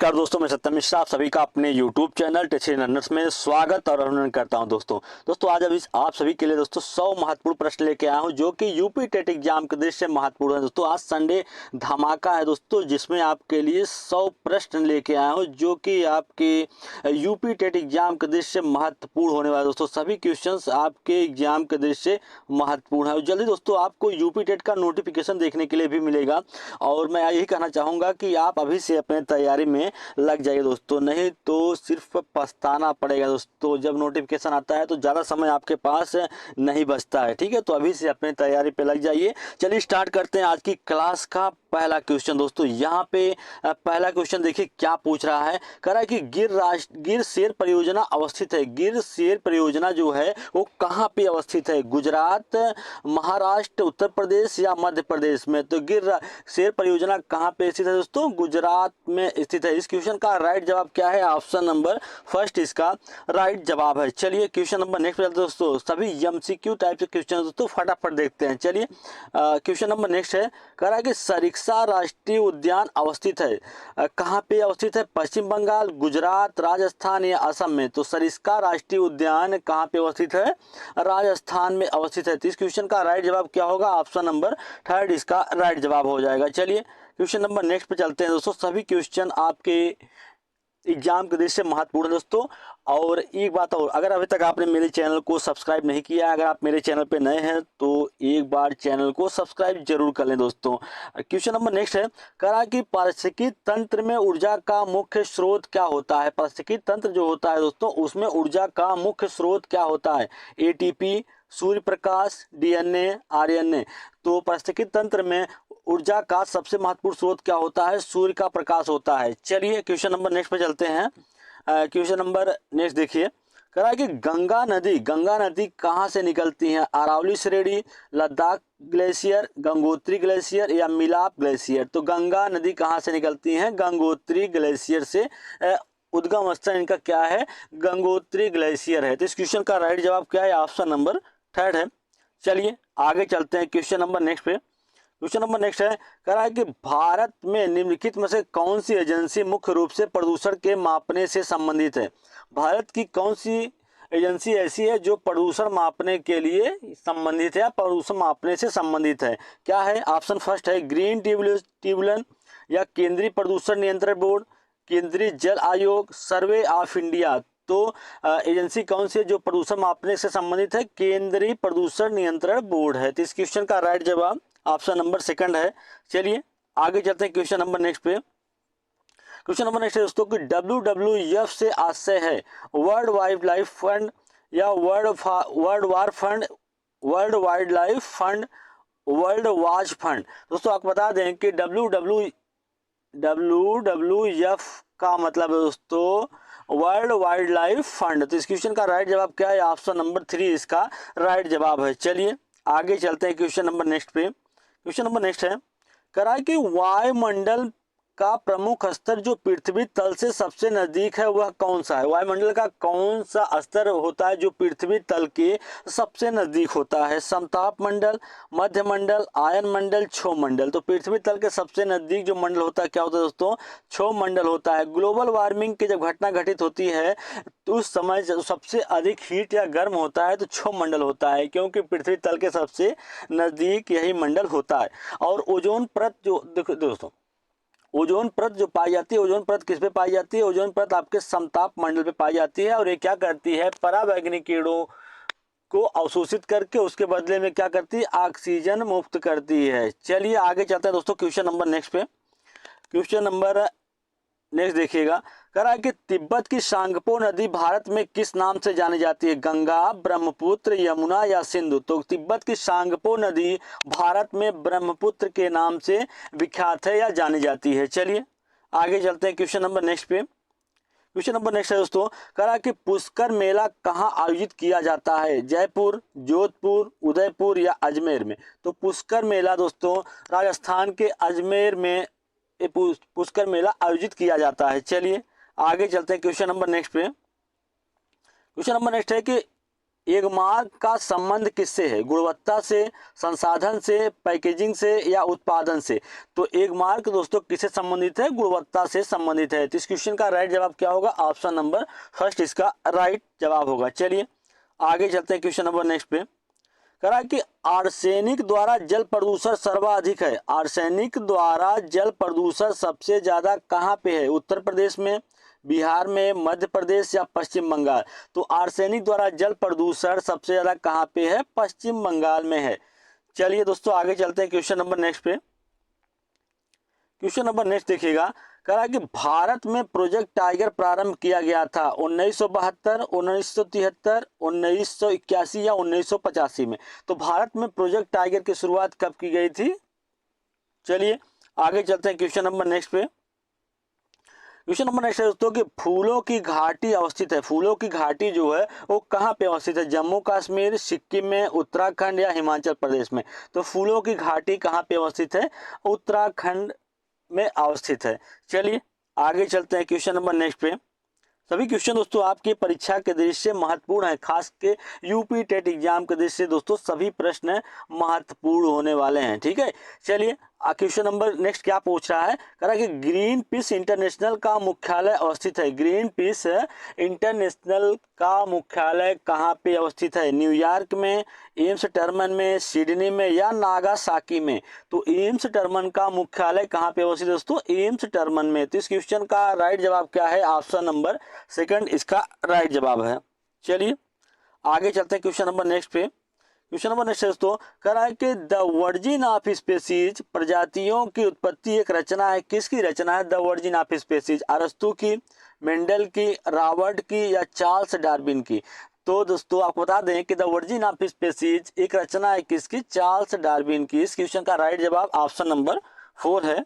नमस्कार दोस्तों, मैं सत्यम मिश्रा आप सभी का अपने YouTube चैनल टेक्निकल लर्नर्स में स्वागत और अभिनंदन करता हूं। दोस्तों आज अभी आप सभी के लिए दोस्तों 100 महत्वपूर्ण प्रश्न लेके आया हूं जो कि यूपी टेट एग्जाम के दृष्टि से महत्वपूर्ण है। दोस्तों आज संडे धमाका है दोस्तों, जिसमें आपके लिए 100 प्रश्न लेके आया हूँ जो कि आपके यूपी टेट एग्जाम के दृष्टि से महत्वपूर्ण होने वाले। दोस्तों सभी क्वेश्चन आपके एग्जाम के दृष्टि से महत्वपूर्ण है। जल्दी दोस्तों आपको यूपी टेट का नोटिफिकेशन देखने के लिए भी मिलेगा और मैं यही कहना चाहूँगा कि आप अभी से अपने तैयारी में लग जाइए दोस्तों, नहीं तो सिर्फ पछताना पड़ेगा दोस्तों। जब नोटिफिकेशन आता है तो ज़्यादा समय आपके पास नहीं बचता है, ठीक है। तो अभी से अपने तैयारी पे लग जाइए। चलिए स्टार्ट करते हैं आज की क्लास का पहला क्वेश्चन। दोस्तों यहाँ पे पहला क्वेश्चन देखिए क्या पूछ रहा है। कह रहा है कि गिर शेर परियोजना अवस्थित है। गिर शेर परियोजना जो है वो कहाँ पे अवस्थित है? गुजरात, महाराष्ट्र, उत्तर प्रदेश या मध्य प्रदेश में? तो गिर शेर परियोजना कहाँ पे स्थित है दोस्तों? गुजरात में स्थित है। इस क्वेश्चन का राइट जवाब क्या है? ऑप्शन नंबर फर्स्ट इसका राइट जवाब है। चलिए क्वेश्चन नंबर नेक्स्ट दोस्तों, सभी एमसीक्यू टाइप के क्वेश्चन दोस्तों फटाफट देखते हैं। चलिए क्वेश्चन नंबर नेक्स्ट है। कह रहा है कि सरिस्का राष्ट्रीय उद्यान अवस्थित है, कहाँ पे अवस्थित है? पश्चिम बंगाल, गुजरात, राजस्थान या असम में? तो सरिस्का राष्ट्रीय उद्यान कहाँ पे अवस्थित है? राजस्थान में अवस्थित है। तो इस क्वेश्चन का राइट जवाब क्या होगा? ऑप्शन नंबर थर्ड इसका राइट जवाब हो जाएगा। चलिए क्वेश्चन नंबर नेक्स्ट पे चलते हैं दोस्तों। सभी क्वेश्चन आपके एग्जाम के दृष्टि से महत्वपूर्ण है दोस्तों। और एक बात और, अगर अभी तक आपने मेरे चैनल को सब्सक्राइब नहीं किया, अगर आप मेरे चैनल पे नए हैं तो एक बार चैनल को सब्सक्राइब जरूर कर लें दोस्तों। क्वेश्चन नंबर नेक्स्ट है। कह रहा है कि पारिस्थितिकी तंत्र में ऊर्जा का मुख्य स्रोत क्या होता है? पारिस्थितिकी तंत्र जो होता है दोस्तों उसमें ऊर्जा का मुख्य स्रोत क्या होता है? ATP, Surya Prakash, DNA, RNA? तो पारिस्थितिकी तंत्र में ऊर्जा का सबसे महत्वपूर्ण स्रोत क्या होता है? सूर्य का प्रकाश होता है। चलिए क्वेश्चन नंबर नेक्स्ट पे चलते हैं। क्वेश्चन नंबर नेक्स्ट देखिए। कह रहा है कि गंगा नदी कहाँ से निकलती है? अरावली श्रेणी, लद्दाख ग्लेशियर, गंगोत्री ग्लेशियर या मिलाप ग्लेशियर? तो गंगा नदी कहाँ से निकलती है? गंगोत्री ग्लेशियर से उद्गम स्थल इनका क्या है? गंगोत्री ग्लेशियर है। तो इस क्वेश्चन का राइट जवाब क्या है? ऑप्शन नंबर थर्ड है। चलिए आगे चलते हैं क्वेश्चन नंबर नेक्स्ट पे। क्वेश्चन नंबर नेक्स्ट है। कह रहा है कि भारत में निम्नलिखित में से कौन सी एजेंसी मुख्य रूप से प्रदूषण के मापने से संबंधित है? भारत की कौन सी एजेंसी ऐसी है जो प्रदूषण मापने के लिए संबंधित है या प्रदूषण मापने से संबंधित है? क्या है? ऑप्शन फर्स्ट है ग्रीन ट्रिब्यूनल या केंद्रीय प्रदूषण नियंत्रण बोर्ड, केंद्रीय जल आयोग, सर्वे ऑफ इंडिया? तो एजेंसी कौन सी है जो प्रदूषण मापने से संबंधित है? केंद्रीय प्रदूषण नियंत्रण बोर्ड है। तो इस क्वेश्चन का राइट जवाब ऑप्शन नंबर सेकंड है। चलिए आगे चलते हैं क्वेश्चन नंबर नेक्स्ट पे। क्वेश्चन नंबर नेक्स्ट है दोस्तों कि WWF से आशय है वर्ल्ड वाइल्ड लाइफ फंड या world war fund, world wild life fund, world watch fund? दोस्तों आपको बता दें कि WWF का मतलब है दोस्तों वर्ल्ड वाइल्ड लाइफ फंड। तो इस क्वेश्चन का राइट जवाब क्या है? ऑप्शन नंबर 3 इसका राइट जवाब है। चलिए आगे चलते हैं क्वेश्चन नंबर नेक्स्ट पे। क्वेश्चन नंबर नेक्स्ट है। कह रहा है कि वायुमंडल का प्रमुख स्तर जो पृथ्वी तल से सबसे नजदीक है वह कौन सा है? वायुमंडल का कौन सा स्तर होता है जो पृथ्वी तल के सबसे नजदीक होता है? समताप मंडल, मध्य मंडल, आयन मंडल, क्षोभ मंडल? तो पृथ्वी तल के सबसे नजदीक जो मंडल होता है क्या होता है दोस्तों? क्षोभ मंडल होता है। ग्लोबल वार्मिंग की जब घटना घटित होती है तो उस समय जब सबसे अधिक हीट या गर्म होता है तो क्षोभ मंडल होता है, क्योंकि पृथ्वी तल के सबसे नजदीक यही मंडल होता है। और ओजोन परत जो देखो दोस्तों, ओजोन परत जो पाई जाती है, ओजोन परत किस पे पाई जाती है? ओजोन परत आपके समताप मंडल पे पाई जाती है। और ये क्या करती है? पराबैंगनी किरणों को अवशोषित करके उसके बदले में क्या करती है? ऑक्सीजन मुक्त करती है। चलिए आगे चलते हैं दोस्तों क्वेश्चन नंबर नेक्स्ट पे। क्वेश्चन नंबर नेक्स्ट देखिएगा। कह रहा है कि तिब्बत की सांगपो नदी भारत में किस नाम से जानी जाती है? गंगा, ब्रह्मपुत्र, यमुना या सिंधु? तो तिब्बत की सांगपो नदी भारत में ब्रह्मपुत्र के नाम से विख्यात है या जानी जाती है। चलिए आगे चलते हैं क्वेश्चन नंबर नेक्स्ट पे। क्वेश्चन नंबर नेक्स्ट है दोस्तों। कह रहा है कि पुष्कर मेला कहाँ आयोजित किया जाता है? जयपुर, जोधपुर, उदयपुर या अजमेर में? तो पुष्कर मेला दोस्तों राजस्थान के अजमेर में पुष्कर मेला आयोजित किया जाता है। चलिए आगे चलते हैं क्वेश्चन नंबर नेक्स्ट पे। क्वेश्चन नंबर नेक्स्ट है कि एगमार्क का संबंध किससे है? गुणवत्ता से, संसाधन से, पैकेजिंग से या उत्पादन से? तो एगमार्क दोस्तों किससे संबंधित है? गुणवत्ता से संबंधित है। तो इस क्वेश्चन का राइट जवाब क्या होगा? ऑप्शन नंबर फर्स्ट इसका राइट जवाब होगा। चलिए आगे चलते हैं क्वेश्चन नंबर नेक्स्ट पे। करा कि आर्सेनिक द्वारा जल प्रदूषण सर्वाधिक है। आर्सेनिक द्वारा जल प्रदूषण सबसे ज्यादा कहाँ पे है? उत्तर प्रदेश में, बिहार में, मध्य प्रदेश या पश्चिम बंगाल? तो आर्सेनिक द्वारा जल प्रदूषण सबसे ज्यादा कहाँ पे है? पश्चिम बंगाल में है। चलिए दोस्तों आगे चलते हैं क्वेश्चन नंबर नेक्स्ट पे। क्वेश्चन नंबर नेक्स्ट देखिएगा, कहा कि भारत में प्रोजेक्ट टाइगर प्रारंभ किया गया था 1972, 1973, 1981 या 1985 में? तो भारत में प्रोजेक्ट टाइगर की शुरुआत कब की गई थी? चलिए आगे चलते हैं क्वेश्चन नंबर नेक्स्ट पे। क्वेश्चन नंबर नेक्स्ट है दोस्तों कि फूलों की घाटी अवस्थित है। फूलों की घाटी जो है वो कहाँ पे अवस्थित है? जम्मू कश्मीर, सिक्किम में, उत्तराखंड या हिमाचल प्रदेश में? तो फूलों की घाटी कहाँ पे अवस्थित है? उत्तराखंड में अवस्थित है। चलिए आगे चलते हैं क्वेश्चन नंबर नेक्स्ट पे। सभी क्वेश्चन दोस्तों आपकी परीक्षा के दृष्टि से महत्वपूर्ण है, खास के यूपी टेट एग्जाम के दृष्टि से दोस्तों सभी प्रश्न महत्वपूर्ण होने वाले हैं। ठीक है, चलिए क्वेश्चन नंबर नेक्स्ट क्या पूछ रहा है? कह रहा है कि ग्रीन पीस इंटरनेशनल का मुख्यालय अवस्थित है। ग्रीन पीस इंटरनेशनल का मुख्यालय कहाँ पे अवस्थित है? न्यूयॉर्क में, एम्स टर्मन में, सिडनी में या नागासाकी में? तो एम्स टर्मन का मुख्यालय कहाँ पे अवस्थित है दोस्तों? एम्स टर्मन में। तो इस क्वेश्चन का राइट जवाब क्या है? ऑप्शन नंबर सेकंड इसका राइट जवाब है। चलिए आगे चलते हैं क्वेश्चन नंबर नेक्स्ट पे। क्वेश्चन नंबर नेक्स्ट दोस्तों कह रहा है कि द वर्जिन ऑफ स्पेसीज, प्रजातियों की उत्पत्ति एक रचना है। किसकी रचना है द वर्जिन ऑफ स्पेसीज? अरस्तू की, मेंडल की, रॉबर्ट की या चार्ल्स डार्विन की? तो दोस्तों आपको बता दें कि द वर्जिन ऑफ स्पेसीज एक रचना है किसकी? चार्ल्स डार्विन की। इस क्वेश्चन का राइट जवाब ऑप्शन नंबर 4 है।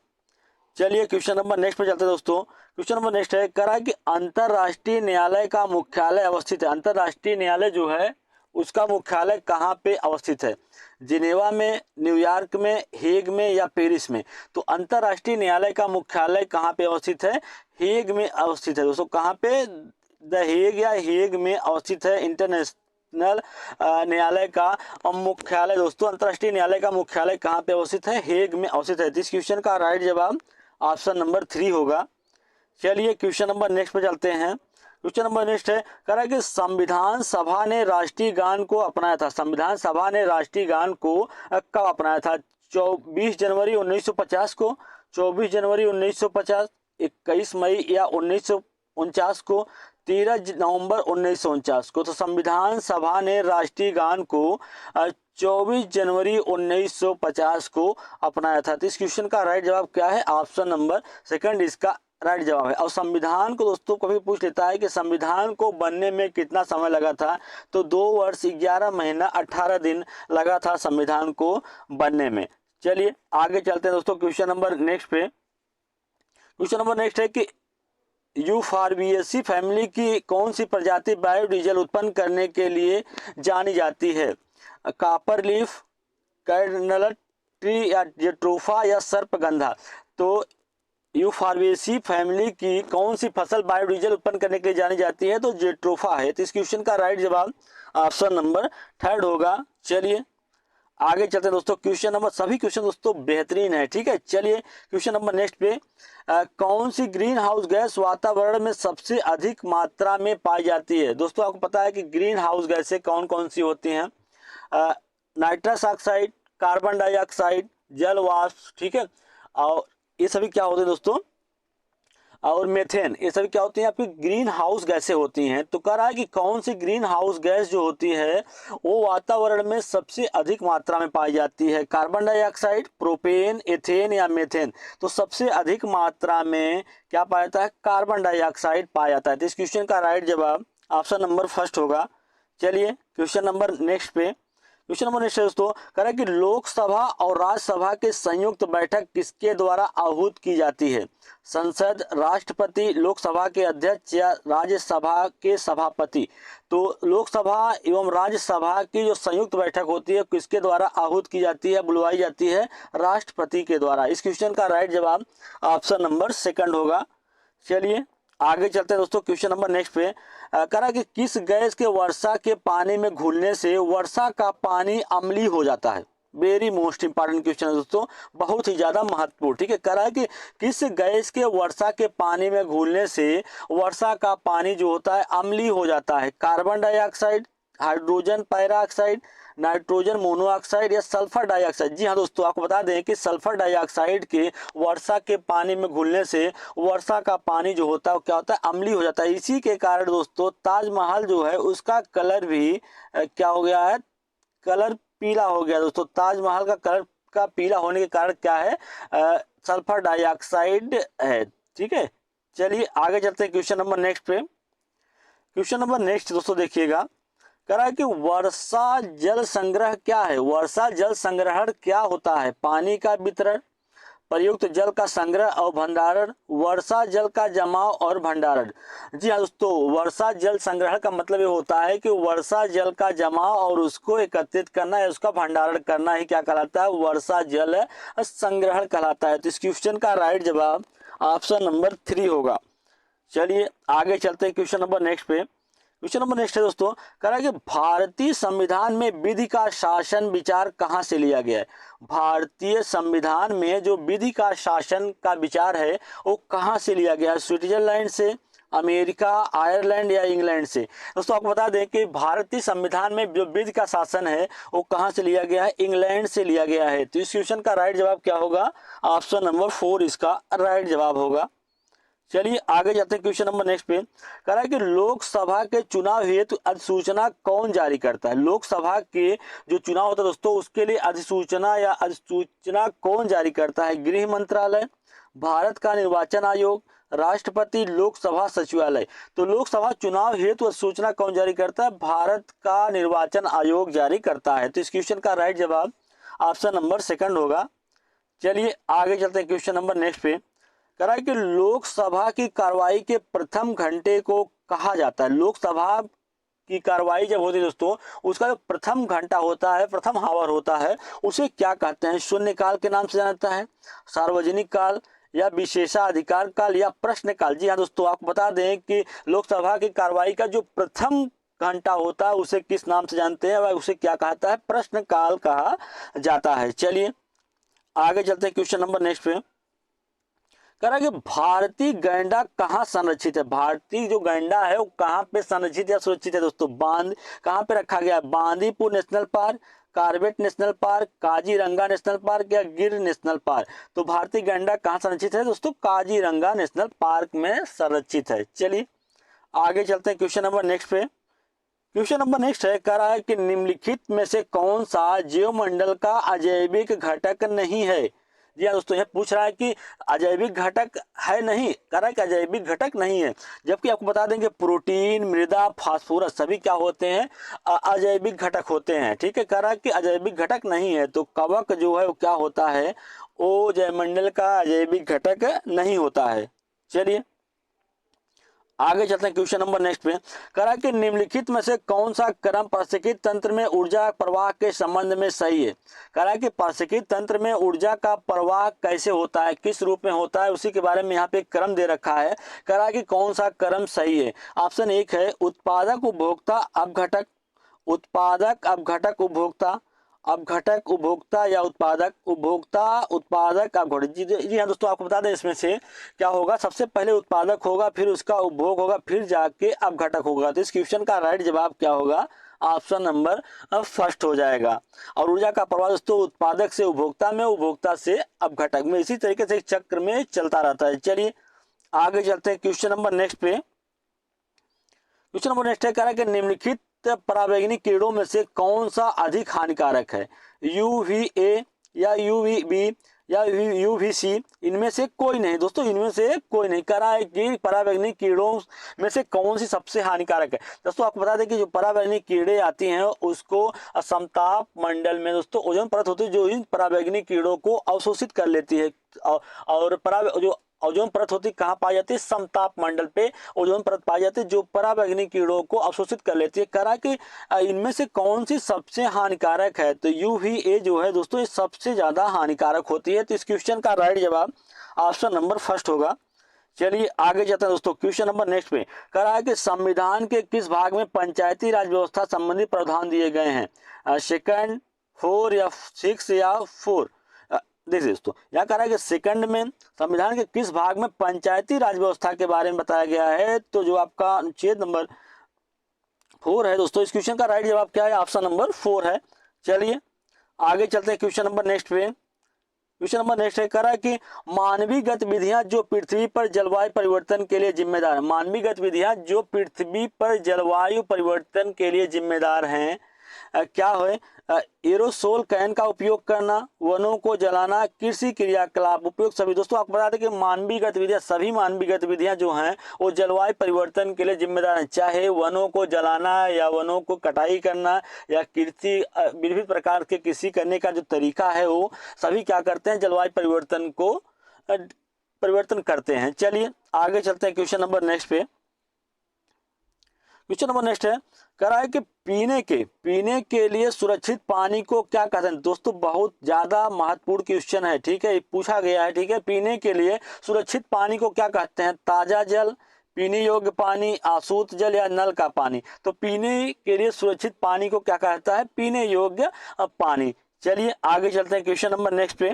चलिए क्वेश्चन नंबर नेक्स्ट पे चलते हैं दोस्तों। क्वेश्चन नंबर नेक्स्ट है, कह रहा है कि अंतरराष्ट्रीय न्यायालय का मुख्यालय अवस्थित है। अंतरराष्ट्रीय न्यायालय जो है उसका मुख्यालय कहाँ पे अवस्थित है? जिनेवा में, न्यूयॉर्क में, हेग में या पेरिस में? तो अंतरराष्ट्रीय न्यायालय का मुख्यालय कहाँ पे अवस्थित है? हेग में अवस्थित है दोस्तों। कहाँ पे? द हेग या हेग में अवस्थित है इंटरनेशनल न्यायालय का मुख्यालय दोस्तों। अंतरराष्ट्रीय न्यायालय का मुख्यालय कहाँ पे अवस्थित है? हेग में अवस्थित है। इस क्वेश्चन का राइट जवाब ऑप्शन नंबर 3 होगा। चलिए क्वेश्चन नंबर नेक्स्ट पे चलते हैं। क्वेश्चन नंबर नेक्स्ट है, कह रहा है कि संविधान सभा ने राष्ट्रीय गान को अपनाया था। संविधान सभा ने राष्ट्रीय गान को कब अपनाया था? 24 जनवरी 1950 को, 24 जनवरी 1950, 21 मई या 1949 को, 13 नवंबर 1949 को? तो संविधान सभा ने राष्ट्रीय गान को 24 जनवरी 1950 को अपनाया था। तो इस क्वेश्चन का राइट जवाब क्या है? ऑप्शन नंबर सेकंड इसका राइट जवाब है। और संविधान को दोस्तों कभी पूछ लेता है कि संविधान को बनने में कितना समय लगा था? तो 2 वर्ष 11 महीना 18 दिन लगा था संविधान को बनने में। चलिए आगे चलते हैं दोस्तों क्वेश्चन नंबर नेक्स्ट पे। क्वेश्चन नंबर नेक्स्ट है कि यूफॉर्बिएसी फैमिली की कौन सी प्रजाति बायोडीजल उत्पन्न करने के लिए जानी जाती है? कापर लीफ, कर्नल ट्री या जेट्रोफा या सर्पगंधा? तो यूफॉर्बिएसी फैमिली की कौन सी फसल बायोडीजल उत्पन्न करने के लिए जानी जाती है? तो जेट्रोफा है। तो इस क्वेश्चन का राइट जवाब ऑप्शन नंबर 3 होगा। चलिए आगे चलते हैं दोस्तों। क्वेश्चन नंबर सभी क्वेश्चन दोस्तों बेहतरीन है। ठीक है, चलिए क्वेश्चन नंबर नेक्स्ट पे। कौन सी ग्रीन हाउस गैस वातावरण में सबसे अधिक मात्रा में पाई जाती है? दोस्तों आपको पता है कि ग्रीन हाउस गैसें कौन कौन सी होती हैं? नाइट्रस ऑक्साइड, कार्बन डाइऑक्साइड, जल वाष्प, ठीक है, और ये सभी क्या होते हैं दोस्तों? और मेथेन, ये सभी क्या होती हैं? आपकी ग्रीन हाउस गैसें होती हैं। तो कह रहा है कि कौन सी ग्रीन हाउस गैस जो होती है वो वातावरण में सबसे अधिक मात्रा में पाई जाती है? कार्बन डाइऑक्साइड, प्रोपेन, एथेन या मेथेन? तो सबसे अधिक मात्रा में क्या पाया जाता है? कार्बन डाइऑक्साइड पाया जाता है। तो इस क्वेश्चन का राइट जवाब ऑप्शन नंबर फर्स्ट होगा। चलिए क्वेश्चन नंबर नेक्स्ट पे। क्वेश्चन नंबर नेक्स्ट दोस्तों कह रहा है कि लोकसभा और राज्यसभा के संयुक्त बैठक किसके द्वारा आहूत की जाती है? संसद, राष्ट्रपति, लोकसभा के अध्यक्ष या राज्यसभा के सभापति? तो लोकसभा एवं राज्यसभा की जो संयुक्त बैठक होती है किसके द्वारा आहूत की जाती है, बुलवाई जाती है? राष्ट्रपति के द्वारा। इस क्वेश्चन का राइट जवाब ऑप्शन नंबर सेकंड होगा। चलिए आगे चलते हैं दोस्तों क्वेश्चन नंबर नेक्स्ट पे। करा कि किस गैस के वर्षा के पानी में घुलने से वर्षा का पानी अम्लीय हो जाता है। वेरी मोस्ट इंपॉर्टेंट क्वेश्चन है दोस्तों, बहुत ही ज्यादा महत्वपूर्ण। ठीक है, कह रहा है कि किस गैस के वर्षा के पानी में घुलने से वर्षा का पानी जो होता है अम्लीय हो जाता है। Carbon dioxide, hydrogen peroxide, nitrogen monoxide या सल्फर डाइऑक्साइड। जी हाँ दोस्तों, आपको बता दें कि सल्फर डाइऑक्साइड के वर्षा के पानी में घुलने से वर्षा का पानी जो होता है वो क्या होता है, अम्लीय हो जाता है। इसी के कारण दोस्तों ताजमहल जो है उसका कलर भी क्या हो गया है, कलर पीला हो गया। दोस्तों ताजमहल का कलर का पीला होने के कारण क्या है, सल्फर डाइऑक्साइड है। ठीक है, चलिए आगे चलते हैं क्वेश्चन नंबर नेक्स्ट पे। क्वेश्चन नंबर नेक्स्ट दोस्तों देखिएगा, कह रहा है कि वर्षा जल संग्रह क्या है। वर्षा जल संग्रहण क्या होता है। पानी का वितरण, प्रयुक्त जल का संग्रह और भंडारण, वर्षा जल का जमाव और भंडारण। जी हाँ दोस्तों, वर्षा जल संग्रहण का मतलब ये होता है कि वर्षा जल का जमाव और उसको एकत्रित करना है, उसका भंडारण करना ही क्या कहलाता है, वर्षा जल संग्रहण कहलाता है। तो इस क्वेश्चन का राइट जवाब ऑप्शन नंबर 3 होगा। चलिए आगे चलते हैं क्वेश्चन नंबर नेक्स्ट पे। क्वेश्चन नंबर नेक्स्ट है दोस्तों, कह रहा है कि भारतीय संविधान में विधि का शासन विचार कहाँ से लिया गया है। भारतीय संविधान में जो विधि का शासन का विचार है वो कहाँ से लिया गया है। स्विट्जरलैंड से, अमेरिका, आयरलैंड या इंग्लैंड से। दोस्तों आपको बता दें कि भारतीय संविधान में जो विधि का शासन है वो कहाँ से लिया गया है, इंग्लैंड से लिया गया है। तो इस क्वेश्चन का राइट जवाब क्या होगा, ऑप्शन नंबर 4 इसका राइट जवाब होगा। चलिए आगे जाते हैं क्वेश्चन नंबर नेक्स्ट पे। कह रहा है कि लोकसभा के चुनाव हेतु अधिसूचना कौन जारी करता है। लोकसभा के जो चुनाव होता है दोस्तों उसके लिए अधिसूचना या अधिसूचना कौन जारी करता है। गृह मंत्रालय, भारत का निर्वाचन आयोग, राष्ट्रपति, लोकसभा सचिवालय। तो लोकसभा चुनाव हेतु अधिसूचना कौन जारी करता है, भारत का निर्वाचन आयोग जारी करता है। तो इस क्वेश्चन का राइट जवाब ऑप्शन नंबर 2 होगा। चलिए आगे चलते हैं क्वेश्चन नंबर नेक्स्ट पे। कह रहा है कि लोकसभा की कार्रवाई के प्रथम घंटे को कहा जाता है। लोकसभा की कार्रवाई जब होती है दोस्तों उसका जो प्रथम घंटा होता है, प्रथम हावर होता है, उसे क्या कहते हैं। शून्यकाल के नाम से जाना जाता है, सार्वजनिक काल या विशेषाधिकार काल या प्रश्न काल। जी हाँ दोस्तों, आपको बता दें कि लोकसभा की कार्रवाई का जो प्रथम घंटा होता है उसे किस नाम से जानते हैं, उसे क्या कहता है, प्रश्न काल कहा जाता है। चलिए आगे चलते हैं क्वेश्चन नंबर नेक्स्ट पे। कह रहा है कि भारतीय गैंडा कहाँ संरक्षित है। भारतीय जो गैंडा है वो कहाँ पे संरक्षित या सुरक्षित है दोस्तों, कहाँ पे रखा गया है। Bandipur national park, Corbett national park, Kaziranga national park या गिर नेशनल पार्क। तो भारतीय गैंडा कहाँ संरक्षित है दोस्तों, काजीरंगा नेशनल पार्क में संरक्षित है। चलिए आगे चलते हैं क्वेश्चन नंबर नेक्स्ट पे। क्वेश्चन नंबर नेक्स्ट है, कह रहा है कि निम्नलिखित में से कौन सा जीवमंडल का अजैविक घटक नहीं है। जी हाँ दोस्तों, यह पूछ रहा है कि अजैविक घटक है नहीं, कह रहा है कि अजैविक घटक नहीं है। जबकि आपको बता दें कि प्रोटीन, मृदा, फास्फोरस सभी क्या होते हैं, अजैविक घटक होते हैं। ठीक है, कह रहा है कि अजैविक घटक नहीं है। तो कवक जो है वो क्या होता है, वो जैवमंडल का अजैविक घटक नहीं होता है। चलिए आगे चलते हैं क्वेश्चन नंबर नेक्स्ट पे। कह रहा है कि निम्नलिखित में से कौन सा क्रम पारिस्थितिक तंत्र में ऊर्जा प्रवाह के संबंध में सही है। कह रहा है कि पारिस्थितिक तंत्र में ऊर्जा का प्रवाह कैसे होता है, किस रूप में होता है, उसी के बारे में यहाँ पे क्रम दे रखा है। कह रहा है कि कौन सा क्रम सही है। ऑप्शन 1 है उत्पादक उपभोक्ता अपघटक, उत्पादक अपघटक उपभोक्ता, अपघटक उपभोक्ता या उत्पादक उपभोक्ता उत्पादक अपघटक। जी हाँ दोस्तों, आपको बता दें इसमें से क्या होगा, सबसे पहले उत्पादक होगा, फिर उसका उपभोग होगा, फिर जाके अपघटक होगा। तो इस क्वेश्चन का राइट जवाब क्या होगा, ऑप्शन नंबर फर्स्ट हो जाएगा। और ऊर्जा का प्रवाह दोस्तों उत्पादक से उपभोक्ता में, उपभोक्ता से अपघटक में, इसी तरीके से चक्र में चलता रहता है। चलिए आगे चलते हैं क्वेश्चन नंबर नेक्स्ट पे। क्वेश्चन नंबर नेक्स्ट है, कह रहा है कि निम्नलिखित पराबैंगनी किरणों में से कौन सा अधिक हानिकारक है। UVA या UVB या UVC, इनमें से कोई नहीं दोस्तों, इनमें से कोई नहीं। कह रहा है कि पराबैंगनी किरणों में से कौन सी सबसे हानिकारक है। दोस्तों आपको बता दें कि जो पराबैंगनी किरणें आती हैं उसको समताप मंडल में दोस्तों ओजोन परत होती है जो इन पराबैंगनी किरणों को अवशोषित कर लेती है। और जो ओजोन परत होती कहाँ पाई जाती है, समताप मंडल पे ओजोन परत पाई जाती है जो पराबैंगनी किरणों को अवशोषित कर लेती है। कह रहा है कि इनमें से कौन सी सबसे हानिकारक है। तो UVA जो है दोस्तों ये सबसे ज्यादा हानिकारक होती है। तो इस क्वेश्चन का राइट जवाब ऑप्शन नंबर फर्स्ट होगा। चलिए आगे चलते हैं दोस्तों, क्वेश्चन नंबर नेक्स्ट पे कह रहा है कि संविधान के किस भाग में पंचायती राज व्यवस्था संबंधी प्रावधान दिए गए हैं? सेकंड, 4 या 6 या 4? देखिए दोस्तों, यहाँ कह रहा है कि सेकंड में संविधान के किस भाग में पंचायती राज व्यवस्था के बारे में बताया गया है, तो जो आपका अनुच्छेद नंबर 4 है दोस्तों। इस क्वेश्चन का राइट जवाब क्या है? ऑप्शन नंबर 4 है। चलिए आगे चलते हैं क्वेश्चन नंबर नेक्स्ट पे। क्वेश्चन नंबर नेक्स्ट है, कह रहा है कि मानवीय गतिविधियां जो पृथ्वी पर जलवायु परिवर्तन के लिए जिम्मेदार है। मानवीय गतिविधियां जो पृथ्वी पर जलवायु परिवर्तन के लिए जिम्मेदार हैं, क्या है? एरोसोल कैन का उपयोग करना, वनों को जलाना, कृषि क्रियाकलाप उपयोग सभी। दोस्तों आपको बता दें कि मानवीय गतिविधियां, सभी मानवीय गतिविधियां जो हैं वो जलवायु परिवर्तन के लिए जिम्मेदार हैं, चाहे वनों को जलाना या वनों को कटाई करना या कृषि, विभिन्न प्रकार के कृषि करने का जो तरीका है वो सभी क्या करते हैं? जलवायु परिवर्तन को परिवर्तन करते हैं। चलिए आगे चलते हैं क्वेश्चन नंबर नेक्स्ट पे। क्वेश्चन नंबर नेक्स्ट है, कह रहा है कि पीने के लिए सुरक्षित पानी को क्या कहते हैं? दोस्तों बहुत ज्यादा महत्वपूर्ण क्वेश्चन है, ठीक है, पूछा गया है, ठीक है। पीने के लिए सुरक्षित पानी को क्या कहते हैं? ताजा जल, पीने योग्य पानी, आशुद्ध जल या नल का पानी? तो पीने के लिए सुरक्षित पानी को क्या कहता है? पीने योग्य पानी। चलिए आगे चलते हैं क्वेश्चन नंबर नेक्स्ट पे।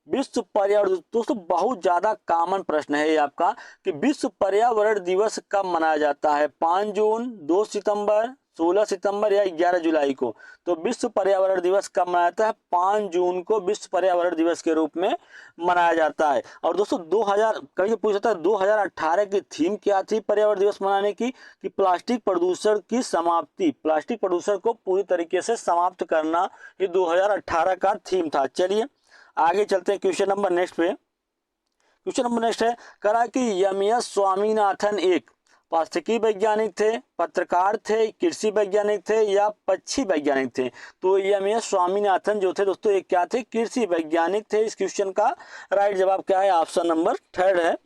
विश्व पर्यावरण, दोस्तों बहुत ज्यादा कॉमन प्रश्न है ये आपका कि विश्व पर्यावरण दिवस कब मनाया जाता है? 5 जून, 2 सितंबर, 16 सितंबर या 11 जुलाई को? तो विश्व पर्यावरण दिवस कब मनाया जाता है? 5 जून को विश्व पर्यावरण दिवस के रूप में मनाया जाता है। और दोस्तों 2000 कभी पूछा था 2018 की थीम क्या थी पर्यावरण दिवस मनाने की? कि प्लास्टिक प्रदूषण की समाप्ति, प्लास्टिक प्रदूषण को पूरी तरीके से समाप्त करना, ये 2018 का थीम था। चलिए आगे चलते हैं क्वेश्चन नंबर नेक्स्ट पे। क्वेश्चन नंबर नेक्स्ट है, कह रहा है कि एम.एस. स्वामीनाथन एक पारिस्थितिकी वैज्ञानिक थे, पत्रकार थे, कृषि वैज्ञानिक थे या पक्षी वैज्ञानिक थे? तो एम.एस. स्वामीनाथन जो थे दोस्तों एक क्या थे? कृषि वैज्ञानिक थे। इस क्वेश्चन का राइट जवाब क्या है? ऑप्शन नंबर 3 है।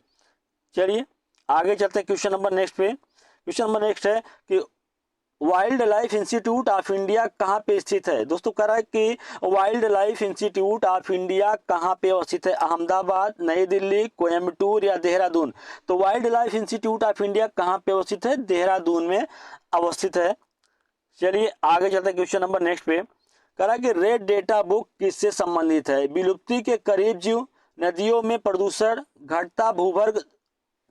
चलिए आगे चलते हैं क्वेश्चन नंबर नेक्स्ट पे। क्वेश्चन नंबर नेक्स्ट है कि wild life institute of India कहाँ पे स्थित है? दोस्तों कह रहा है कि wild life institute of India कहाँ पे अवस्थित है? अहमदाबाद, नई दिल्ली, कोयम्बटूर या देहरादून? तो wild life institute of India कहाँ पे अवस्थित है? देहरादून में अवस्थित है। चलिए आगे चलते हैं क्वेश्चन नंबर नेक्स्ट पे। कह रहा है कि रेड डेटा बुक किससे संबंधित है? विलुप्ति के करीब जीव, नदियों में प्रदूषण, घटता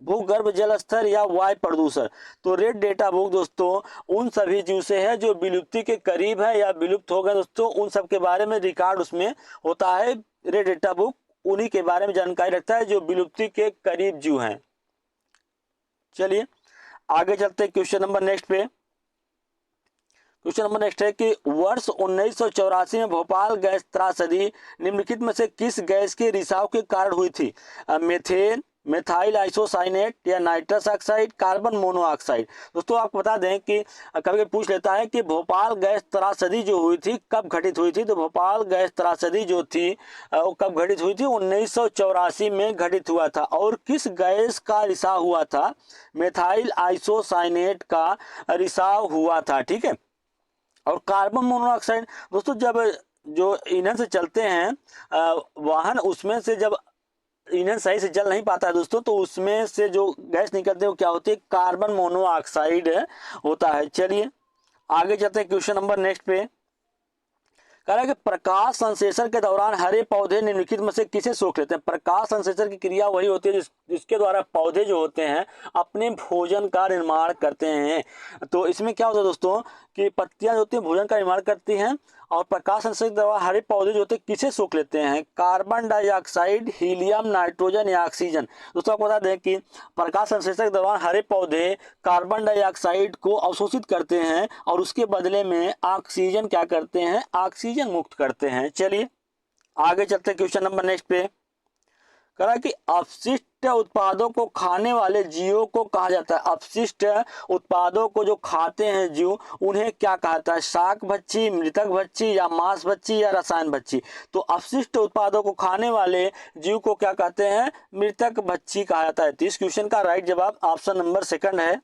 भूगर्भ जल स्तर या वायु प्रदूषण? तो रेड डेटा बुक दोस्तों उन सभी जीव से है जो विलुप्ति के करीब है या विलुप्त हो गए दोस्तों, उन सब के बारे में रिकॉर्ड उसमें होता है। रेड डेटा बुक उन्हीं के बारे में जानकारी रखता है जो विलुप्ति के करीब जीव हैं। चलिए आगे चलते हैं क्वेश्चन नंबर नेक्स्ट पे। क्वेश्चन नंबर नेक्स्ट है कि वर्ष 1984 में भोपाल गैस त्रासदी निम्नलिखित में से किस गैस के रिसाव के कारण हुई थी? मेथेन, मेथाइल आइसोसाइनेट या नाइट्रस ऑक्साइड, कार्बन मोनोऑक्साइड? दोस्तों आपको बता दें कि कभी पूछ लेता है कि भोपाल गैस त्रासदी जो हुई थी कब घटित हुई थी? तो भोपाल गैस त्रासदी जो थी वो कब घटित हुई थी? 1984 में घटित हुआ था। और किस गैस का रिसाव हुआ था? मेथाइल आइसोसाइनेट का रिसाव हुआ था, ठीक है। और कार्बन मोनोऑक्साइड दोस्तों जब जो ईंधन से चलते हैं वाहन, उसमें से जब ईंधन सही से जल नहीं पाता है दोस्तों, तो उसमें से जो गैस निकलती है वो क्या होती है? कार्बन मोनोऑक्साइड होता है। चलिए आगे चलते हैं क्वेश्चन नंबर नेक्स्ट पे। कह रहा है कि प्रकाश संश्लेषण के दौरान हरे पौधे निम्नलिखित में से किसे सोख लेते हैं? प्रकाश संश्लेषण की क्रिया वही होती है जिसके द्वारा पौधे जो होते हैं अपने भोजन का निर्माण करते हैं। तो इसमें क्या होता है दोस्तों कि पत्तियां जो होती हैं भोजन का निर्माण करती हैं, और प्रकाश संश्लेषण के दौरान हरे पौधे जो होते हैं किसे सोख लेते हैं? कार्बन डाइऑक्साइड, हीलियम, नाइट्रोजन या ऑक्सीजन? दोस्तों आपको बता दें कि प्रकाश संश्लेषण के दौरान हरे पौधे कार्बन डाइऑक्साइड को अवशोषित करते हैं और उसके बदले में ऑक्सीजन क्या करते हैं? ऑक्सीजन मुक्त करते हैं। चलिए आगे चलते हैं क्वेश्चन नंबर नेक्स्ट पे। कह रहा है कि अपशिष्ट उत्पादों को खाने वाले जीवों को कहा जाता है? अपशिष्ट उत्पादों को जो खाते हैं जीव उन्हें क्या कहता है? शाक भक्षी, मृतक भक्षी या मांस भक्षी या रसायन भक्षी? तो अपशिष्ट उत्पादों को खाने वाले जीव को क्या कहते हैं? मृतक भक्षी कहा जाता है। तो इस क्वेश्चन का राइट जवाब ऑप्शन नंबर 2 है।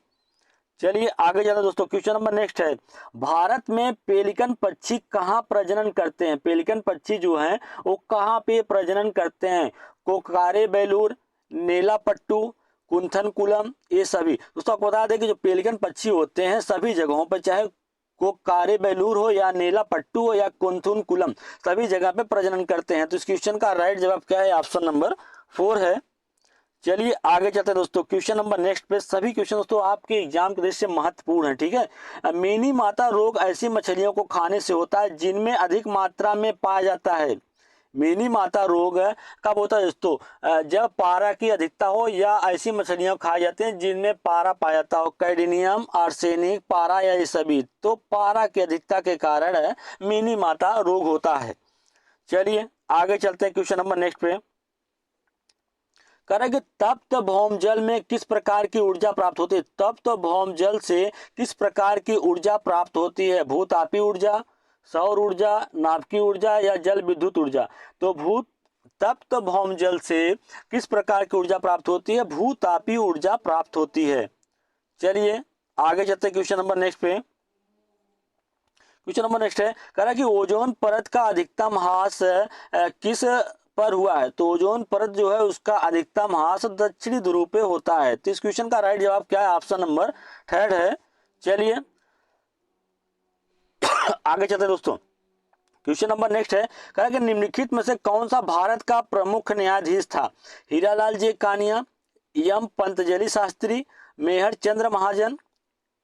चलिए आगे जाते दोस्तों, क्वेश्चन नंबर नेक्स्ट है, भारत में पेलिकन पक्षी कहाँ प्रजनन करते हैं? पेलिकन पक्षी जो हैं वो कहाँ पे प्रजनन करते हैं? कोकारे बेलूर, नेलापट्टू, कुंथनकुलम, ये सभी। दोस्तों आपको बता दें कि जो पेलिकन पक्षी होते हैं सभी जगहों पर, चाहे को कारे बेलूर हो या नेलापट्टू हो या कुंथनकुलम, सभी जगह पे प्रजनन करते हैं। तो इस क्वेश्चन का राइट जवाब क्या है? ऑप्शन नंबर 4 है। चलिए आगे चलते हैं दोस्तों, क्वेश्चन नंबर नेक्स्ट पे। सभी क्वेश्चन दोस्तों आपके एग्जाम के दृष्टि से महत्वपूर्ण है, ठीक है। मेनी माता रोग ऐसी मछलियों को खाने से होता है जिनमें अधिक मात्रा में पाया जाता है। मेनी माता रोग कब होता है दोस्तों? जब पारा की अधिकता हो या ऐसी मछलियां खाई जाती हैं जिनमें पारा पाया जाता हो, कैडमियम, आर्सेनिक, पारा या ये सभी। तो पारा की अधिकता के कारण मेनी माता रोग होता है। चलिए आगे चलते हैं क्वेश्चन नंबर नेक्स्ट पे। कह रहा है कि तप्त भौम जल में किस प्रकार की ऊर्जा प्राप्त होती है? तप्त भौम जल से किस प्रकार की ऊर्जा प्राप्त होती है? भूतापी ऊर्जा, सौर ऊर्जा, नाभिकीय ऊर्जा या जल विद्युत ऊर्जा? तो भूत तप्त भौम जल से किस प्रकार की ऊर्जा प्राप्त होती है? भूतापी ऊर्जा प्राप्त होती है। चलिए आगे चलते हैं क्वेश्चन नंबर नेक्स्ट पे। क्वेश्चन नंबर नेक्स्ट है, कह रहा है कि ओजोन परत का अधिकतम ह्रास किस पर हुआ है? तो ओजोन परत जो है उसका अधिकतम ह्रास दक्षिणी ध्रुव पे होता है। तो इस क्वेश्चन का राइट जवाब क्या है? ऑप्शन नंबर 3 है। चलिए आगे चलते हैं दोस्तों, क्वेश्चन नंबर नेक्स्ट है, कह रहा है कि निम्नलिखित में से कौन सा भारत का प्रमुख न्यायाधीश था? Hiralal J Kania, M Patanjali Shastri, Mehr Chand Mahajan,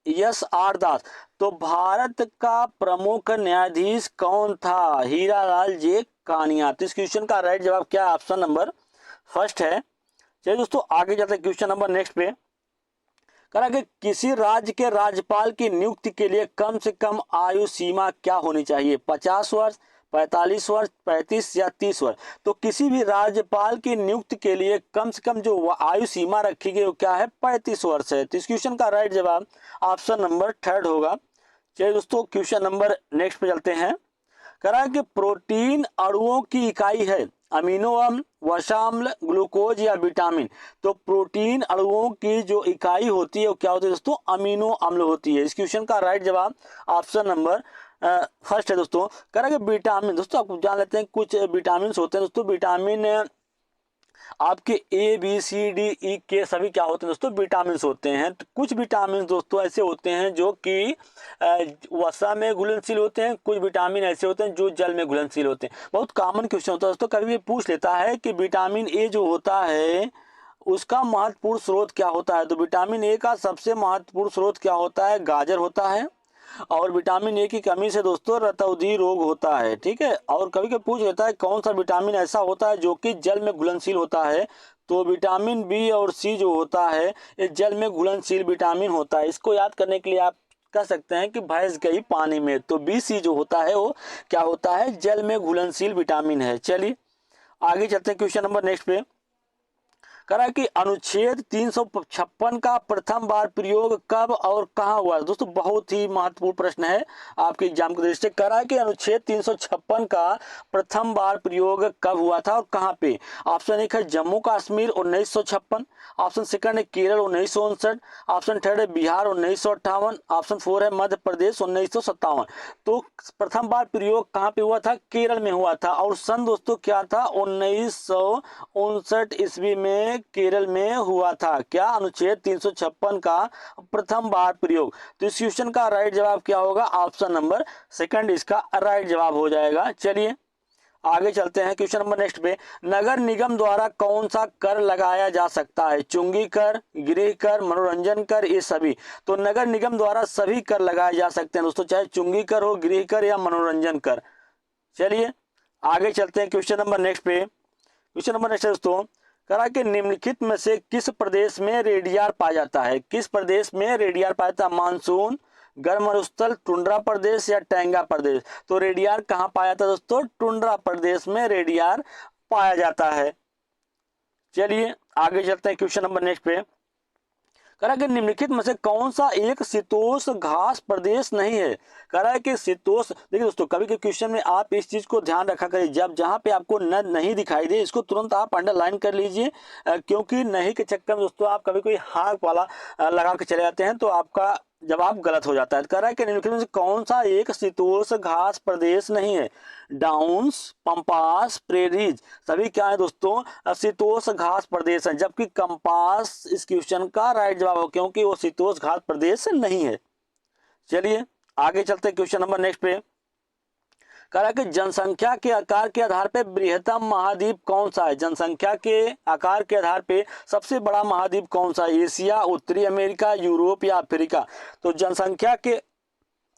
S R Das. तो भारत का प्रमुख न्यायाधीश कौन था? हीरालाल जे कानिया। तो इस क्वेश्चन का राइट जवाब क्या है? ऑप्शन नंबर 1 है। चलिए दोस्तों आगे जाते हैं क्वेश्चन नंबर नेक्स्ट पे। कह रहा है कि किसी राज्य के राज्यपाल की नियुक्ति के लिए कम से कम आयु सीमा क्या होनी चाहिए? 50 वर्ष, 45 वर्ष, 35 या 30 वर्ष? तो किसी भी राज्यपाल की नियुक्ति के लिए कम से कम जो आयु सीमा रखी गई वो क्या है? 35 वर्ष है। तो इस क्वेश्चन का राइट जवाब ऑप्शन नंबर 3 होगा। चलिए दोस्तों क्वेश्चन नंबर नेक्स्ट पे चलते हैं। कह रहा है कि प्रोटीन अणुओं की इकाई है अमीनो अम्ल, वसाम्ल, ग्लूकोज या विटामिन? तो प्रोटीन अणुओं की जो इकाई होती है वो क्या होती है दोस्तों? अमीनो अम्ल होती है। इस क्वेश्चन का राइट जवाब ऑप्शन नंबर 1 है दोस्तों। कह रहा है कि विटामिन, दोस्तों आप जान लेते हैं कुछ विटामिन होते हैं दोस्तों। विटामिन आपके A B C D E के सभी क्या होते हैं दोस्तों? विटामिन होते हैं। तो कुछ विटामिन दोस्तों ऐसे होते हैं जो कि वसा में घुलनशील होते हैं, कुछ विटामिन ऐसे होते हैं जो जल में घुलनशील होते हैं। बहुत कॉमन क्वेश्चन होता है दोस्तों, कभी भी पूछ लेता है कि विटामिन ए जो होता है उसका महत्वपूर्ण स्रोत क्या होता है? तो विटामिन ए का सबसे महत्वपूर्ण स्रोत क्या होता है? गाजर होता है। और विटामिन ए की कमी से दोस्तों रतौंधी रोग होता है, ठीक है। और कभी कभी पूछ लेता है कौन सा विटामिन ऐसा होता है जो कि जल में घुलनशील होता है? तो विटामिन बी और सी जो होता है ये जल में घुलनशील विटामिन होता है। इसको याद करने के लिए आप कह सकते हैं कि भैंस गई पानी में। तो बी सी जो होता है वो क्या होता है? जल में घुलनशील विटामिन है। चलिए आगे चलते हैं क्वेश्चन नंबर नेक्स्ट पे। कह रहा है कि अनुच्छेद 356 का प्रथम बार प्रयोग कब और कहां हुआ? दोस्तों बहुत ही महत्वपूर्ण प्रश्न है आपके एग्जाम की दृष्टि से। कह रहा है कि अनुच्छेद 356 का प्रथम बार प्रयोग कब हुआ था और कहां पे? ऑप्शन 1 है जम्मू कश्मीर 1956, ऑप्शन सेकंड है केरल 1959, ऑप्शन थर्ड है बिहार 1958, ऑप्शन 4 है मध्य प्रदेश 1957। तो प्रथम बार प्रयोग कहां पे हुआ था? केरल में हुआ था। और सन दोस्तों क्या था? 1959 ईस्वी में केरल में हुआ था। क्या? अनुच्छेद 356 का प्रथम बार प्रयोग। तो इस क्वेश्चन का राइट जवाब क्या होगा? ऑप्शन नंबर 2 इसका राइट जवाब हो जाएगा। चलिए आगे चलते हैं क्वेश्चन नंबर नेक्स्ट पे। नगर निगम द्वारा कौन सा कर लगाया जा सकता है? चुंगी कर, गृह कर, मनोरंजन कर, ये सभी। तो नगर निगम द्वारा सभी कर लगाए जा सकते हैं दोस्तों, चाहे चुंगी कर हो, गृह कर या मनोरंजन कर। चलिए आगे चलते हैं क्वेश्चन नंबर नेक्स्ट पे। क्वेश्चन नंबर नेक्स्ट है दोस्तों, करा कि निम्नलिखित में से किस प्रदेश में रेडियार पाया जाता है? किस प्रदेश में रेडियार पाया जाता है? मानसून, गर्म मरुस्थल, टुंड्रा प्रदेश या टैंगा प्रदेश? तो रेडियार कहाँ पाया जाता है दोस्तों? टुंड्रा प्रदेश में रेडियार पाया जाता है। चलिए आगे चलते हैं क्वेश्चन नंबर नेक्स्ट पे। कह रहा है कि निम्नलिखित में से कौन सा एक शीतोष्ण घास प्रदेश नहीं है? कह रहा है कि शीतोष्ण, देखिए दोस्तों कभी कभी क्वेश्चन में आप इस चीज को ध्यान रखा करिए, जब जहां पे आपको न नहीं दिखाई दे इसको तुरंत आप अंडरलाइन कर लीजिए, क्योंकि नहीं के चक्कर में दोस्तों आप कभी कोई हाथ वाला लगा के चले जाते हैं तो आपका जवाब गलत हो जाता है। कह रहा है कि निम्नलिखित में से कौन सा एक शीतोष्ण घास प्रदेश नहीं है? डाउन्स, पंपास, प्रेरीज सभी क्या है दोस्तों? शीतोष्ण घास प्रदेश है, जबकि कंपास इस क्वेश्चन का राइट जवाब हो, क्योंकि वो शीतोष्ण घास प्रदेश नहीं है। चलिए आगे चलते हैं क्वेश्चन नंबर नेक्स्ट पे। कह रहा है कि जनसंख्या के आकार के आधार पे बृहत्तम महाद्वीप कौन सा है? जनसंख्या के आकार के आधार पे सबसे बड़ा महाद्वीप कौन सा है? एशिया, उत्तरी अमेरिका, यूरोप या अफ्रीका? तो जनसंख्या के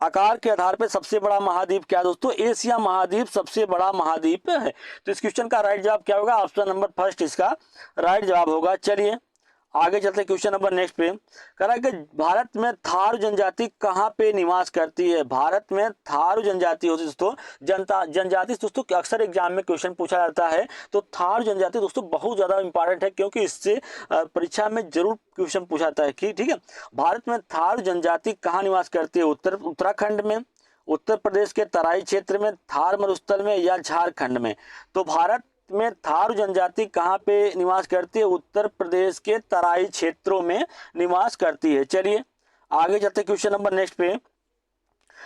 आकार के आधार पे सबसे बड़ा महाद्वीप क्या है दोस्तों? एशिया महाद्वीप सबसे बड़ा महाद्वीप है। तो इस क्वेश्चन का राइट जवाब क्या होगा? ऑप्शन नंबर फर्स्ट इसका राइट जवाब होगा। चलिए आगे चलते क्वेश्चन नंबर नेक्स्ट पे। कह रहा है कि भारत में थारू जनजाति कहाँ पे निवास करती है? भारत में थारू जनजाति होती है दोस्तों, जनजाति दोस्तों अक्सर एग्जाम में क्वेश्चन पूछा जाता है। तो थारू जनजाति दोस्तों बहुत ज्यादा इंपॉर्टेंट है, क्योंकि इससे परीक्षा में जरूर क्वेश्चन पूछा जाता है कि ठीक है, भारत में थारू जनजाति कहाँ निवास करती है? उत्तराखंड में, उत्तर प्रदेश के तराई क्षेत्र में, थार मरुस्थल में या झारखंड में? तो भारत में थारू जनजाति कहाँ पे निवास करती है? उत्तर प्रदेश के तराई क्षेत्रों में निवास करती है। चलिए आगे चलते क्वेश्चन नंबर नेक्स्ट पे।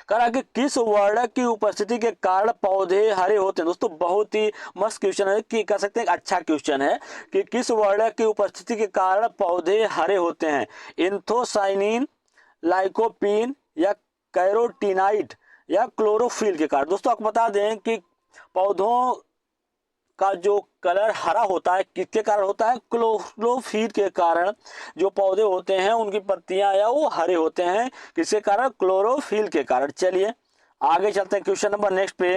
कह रहा है कि किस वर्ण की उपस्थिति के कारण पौधे हरे होते हैं? दोस्तों बहुत ही मस्त क्वेश्चन है, कि कह सकते हैं अच्छा क्वेश्चन है कि किस वर्ण की उपस्थिति के कारण पौधे हरे होते हैं? एंथोसाइनिन, लाइकोपीन या कैरोटीनाइड या क्लोरोफिल के कारण? दोस्तों आपको बता दें कि पौधों का जो कलर हरा होता है किसके कारण होता है? क्लोरोफिल के कारण जो पौधे होते हैं उनकी पत्तियां या वो हरे होते हैं, किसके कारण? क्लोरोफिल के कारण। चलिए आगे चलते हैं क्वेश्चन नंबर नेक्स्ट पे।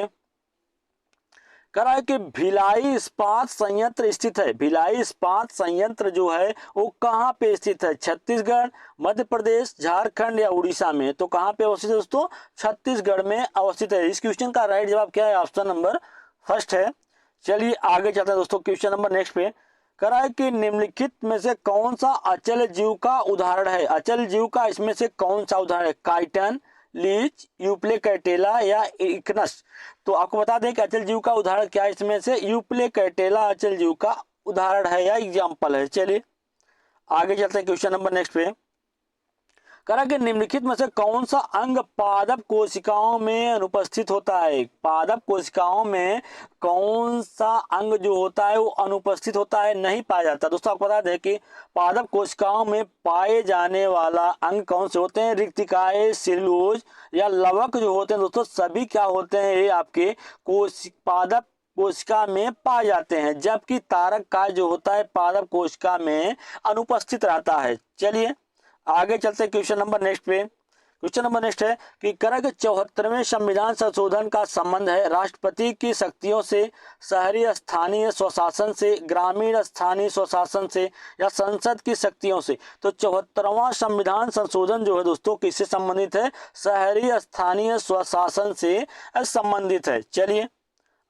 कह रहा है कि भिलाई इस्पात संयंत्र स्थित है। भिलाई इस्पात संयंत्र जो है वो कहाँ पे स्थित है? छत्तीसगढ़, मध्य प्रदेश, झारखंड या उड़ीसा में? तो कहाँ पे अवस्थित है दोस्तों? छत्तीसगढ़ में अवस्थित है। इस क्वेश्चन का राइट जवाब क्या है? ऑप्शन नंबर फर्स्ट है। चलिए आगे चलते हैं दोस्तों क्वेश्चन नंबर नेक्स्ट पे। कह रहा है कि निम्नलिखित में से कौन सा अचल जीव का उदाहरण है? अचल जीव का इसमें से कौन सा उदाहरण है? काइटन, लीच, यूप्लेकैटेला या इक्नस? तो आपको बता दें कि अचल जीव का उदाहरण क्या है? इसमें से यूप्लेकैटेला अचल जीव का उदाहरण है या एग्जाम्पल है। चलिए आगे चलते हैं क्वेश्चन नंबर नेक्स्ट पे। कह रहा कि निम्नलिखित में से कौन सा अंग पादप कोशिकाओं में अनुपस्थित होता है? पादप कोशिकाओं में कौन सा अंग जो होता है वो अनुपस्थित होता है, नहीं पाया जाता? दोस्तों आपको बता दें कि पादप कोशिकाओं में पाए जाने वाला अंग कौन से होते हैं? रिक्तिकाएं, सेलुलोज या लवक जो होते हैं दोस्तों सभी क्या होते हैं? ये आपके पादप कोशिका में पाए जाते हैं, जबकि तारक का जो होता है पादप कोशिका में अनुपस्थित रहता है। चलिए आगे चलते क्वेश्चन नंबर नेक्स्ट पे। क्वेश्चन नंबर नेक्स्ट है कि कह कि 74वें संविधान संशोधन का संबंध है राष्ट्रपति की शक्तियों से, शहरी स्थानीय स्वशासन से, ग्रामीण स्थानीय स्वशासन से या संसद की शक्तियों से? तो 74वां संविधान संशोधन जो है दोस्तों किससे संबंधित है? शहरी स्थानीय स्वशासन से संबंधित है। चलिए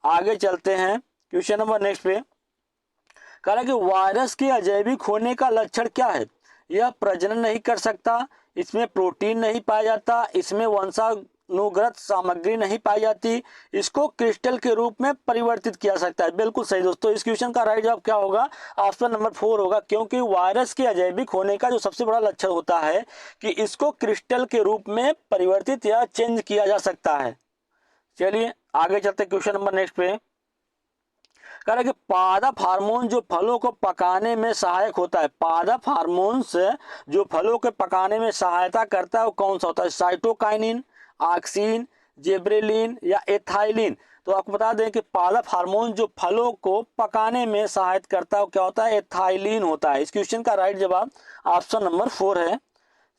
आगे चलते हैं क्वेश्चन नंबर नेक्स्ट पे। कह रहा है कि वायरस के अजैविक होने का लक्षण क्या है? यह प्रजनन नहीं कर सकता, इसमें प्रोटीन नहीं पाया जाता, इसमें वंशानुगत सामग्री नहीं पाई जाती, इसको क्रिस्टल के रूप में परिवर्तित किया सकता है। बिल्कुल सही दोस्तों, इस क्वेश्चन का राइट जवाब क्या होगा? ऑप्शन नंबर 4 होगा, क्योंकि वायरस के अजैविक होने का जो सबसे बड़ा लक्षण होता है कि इसको क्रिस्टल के रूप में परिवर्तित या चेंज किया जा सकता है। चलिए आगे चलते क्वेश्चन नंबर नेक्स्ट पे। कह रहा है कि पादप हार्मोन जो फलों को पकाने में सहायक होता है, पादप हार्मोन से जो फलों के पकाने में सहायता करता है वो कौन सा होता है? साइटोकाइनिन, ऑक्सिन, जिबरेलिन या एथाइलिन? तो आपको बता दें कि पादप हार्मोन जो फलों को पकाने में सहायता करता है वो क्या होता है? एथाइलिन होता है। इस क्वेश्चन का राइट जवाब ऑप्शन नंबर 4 है।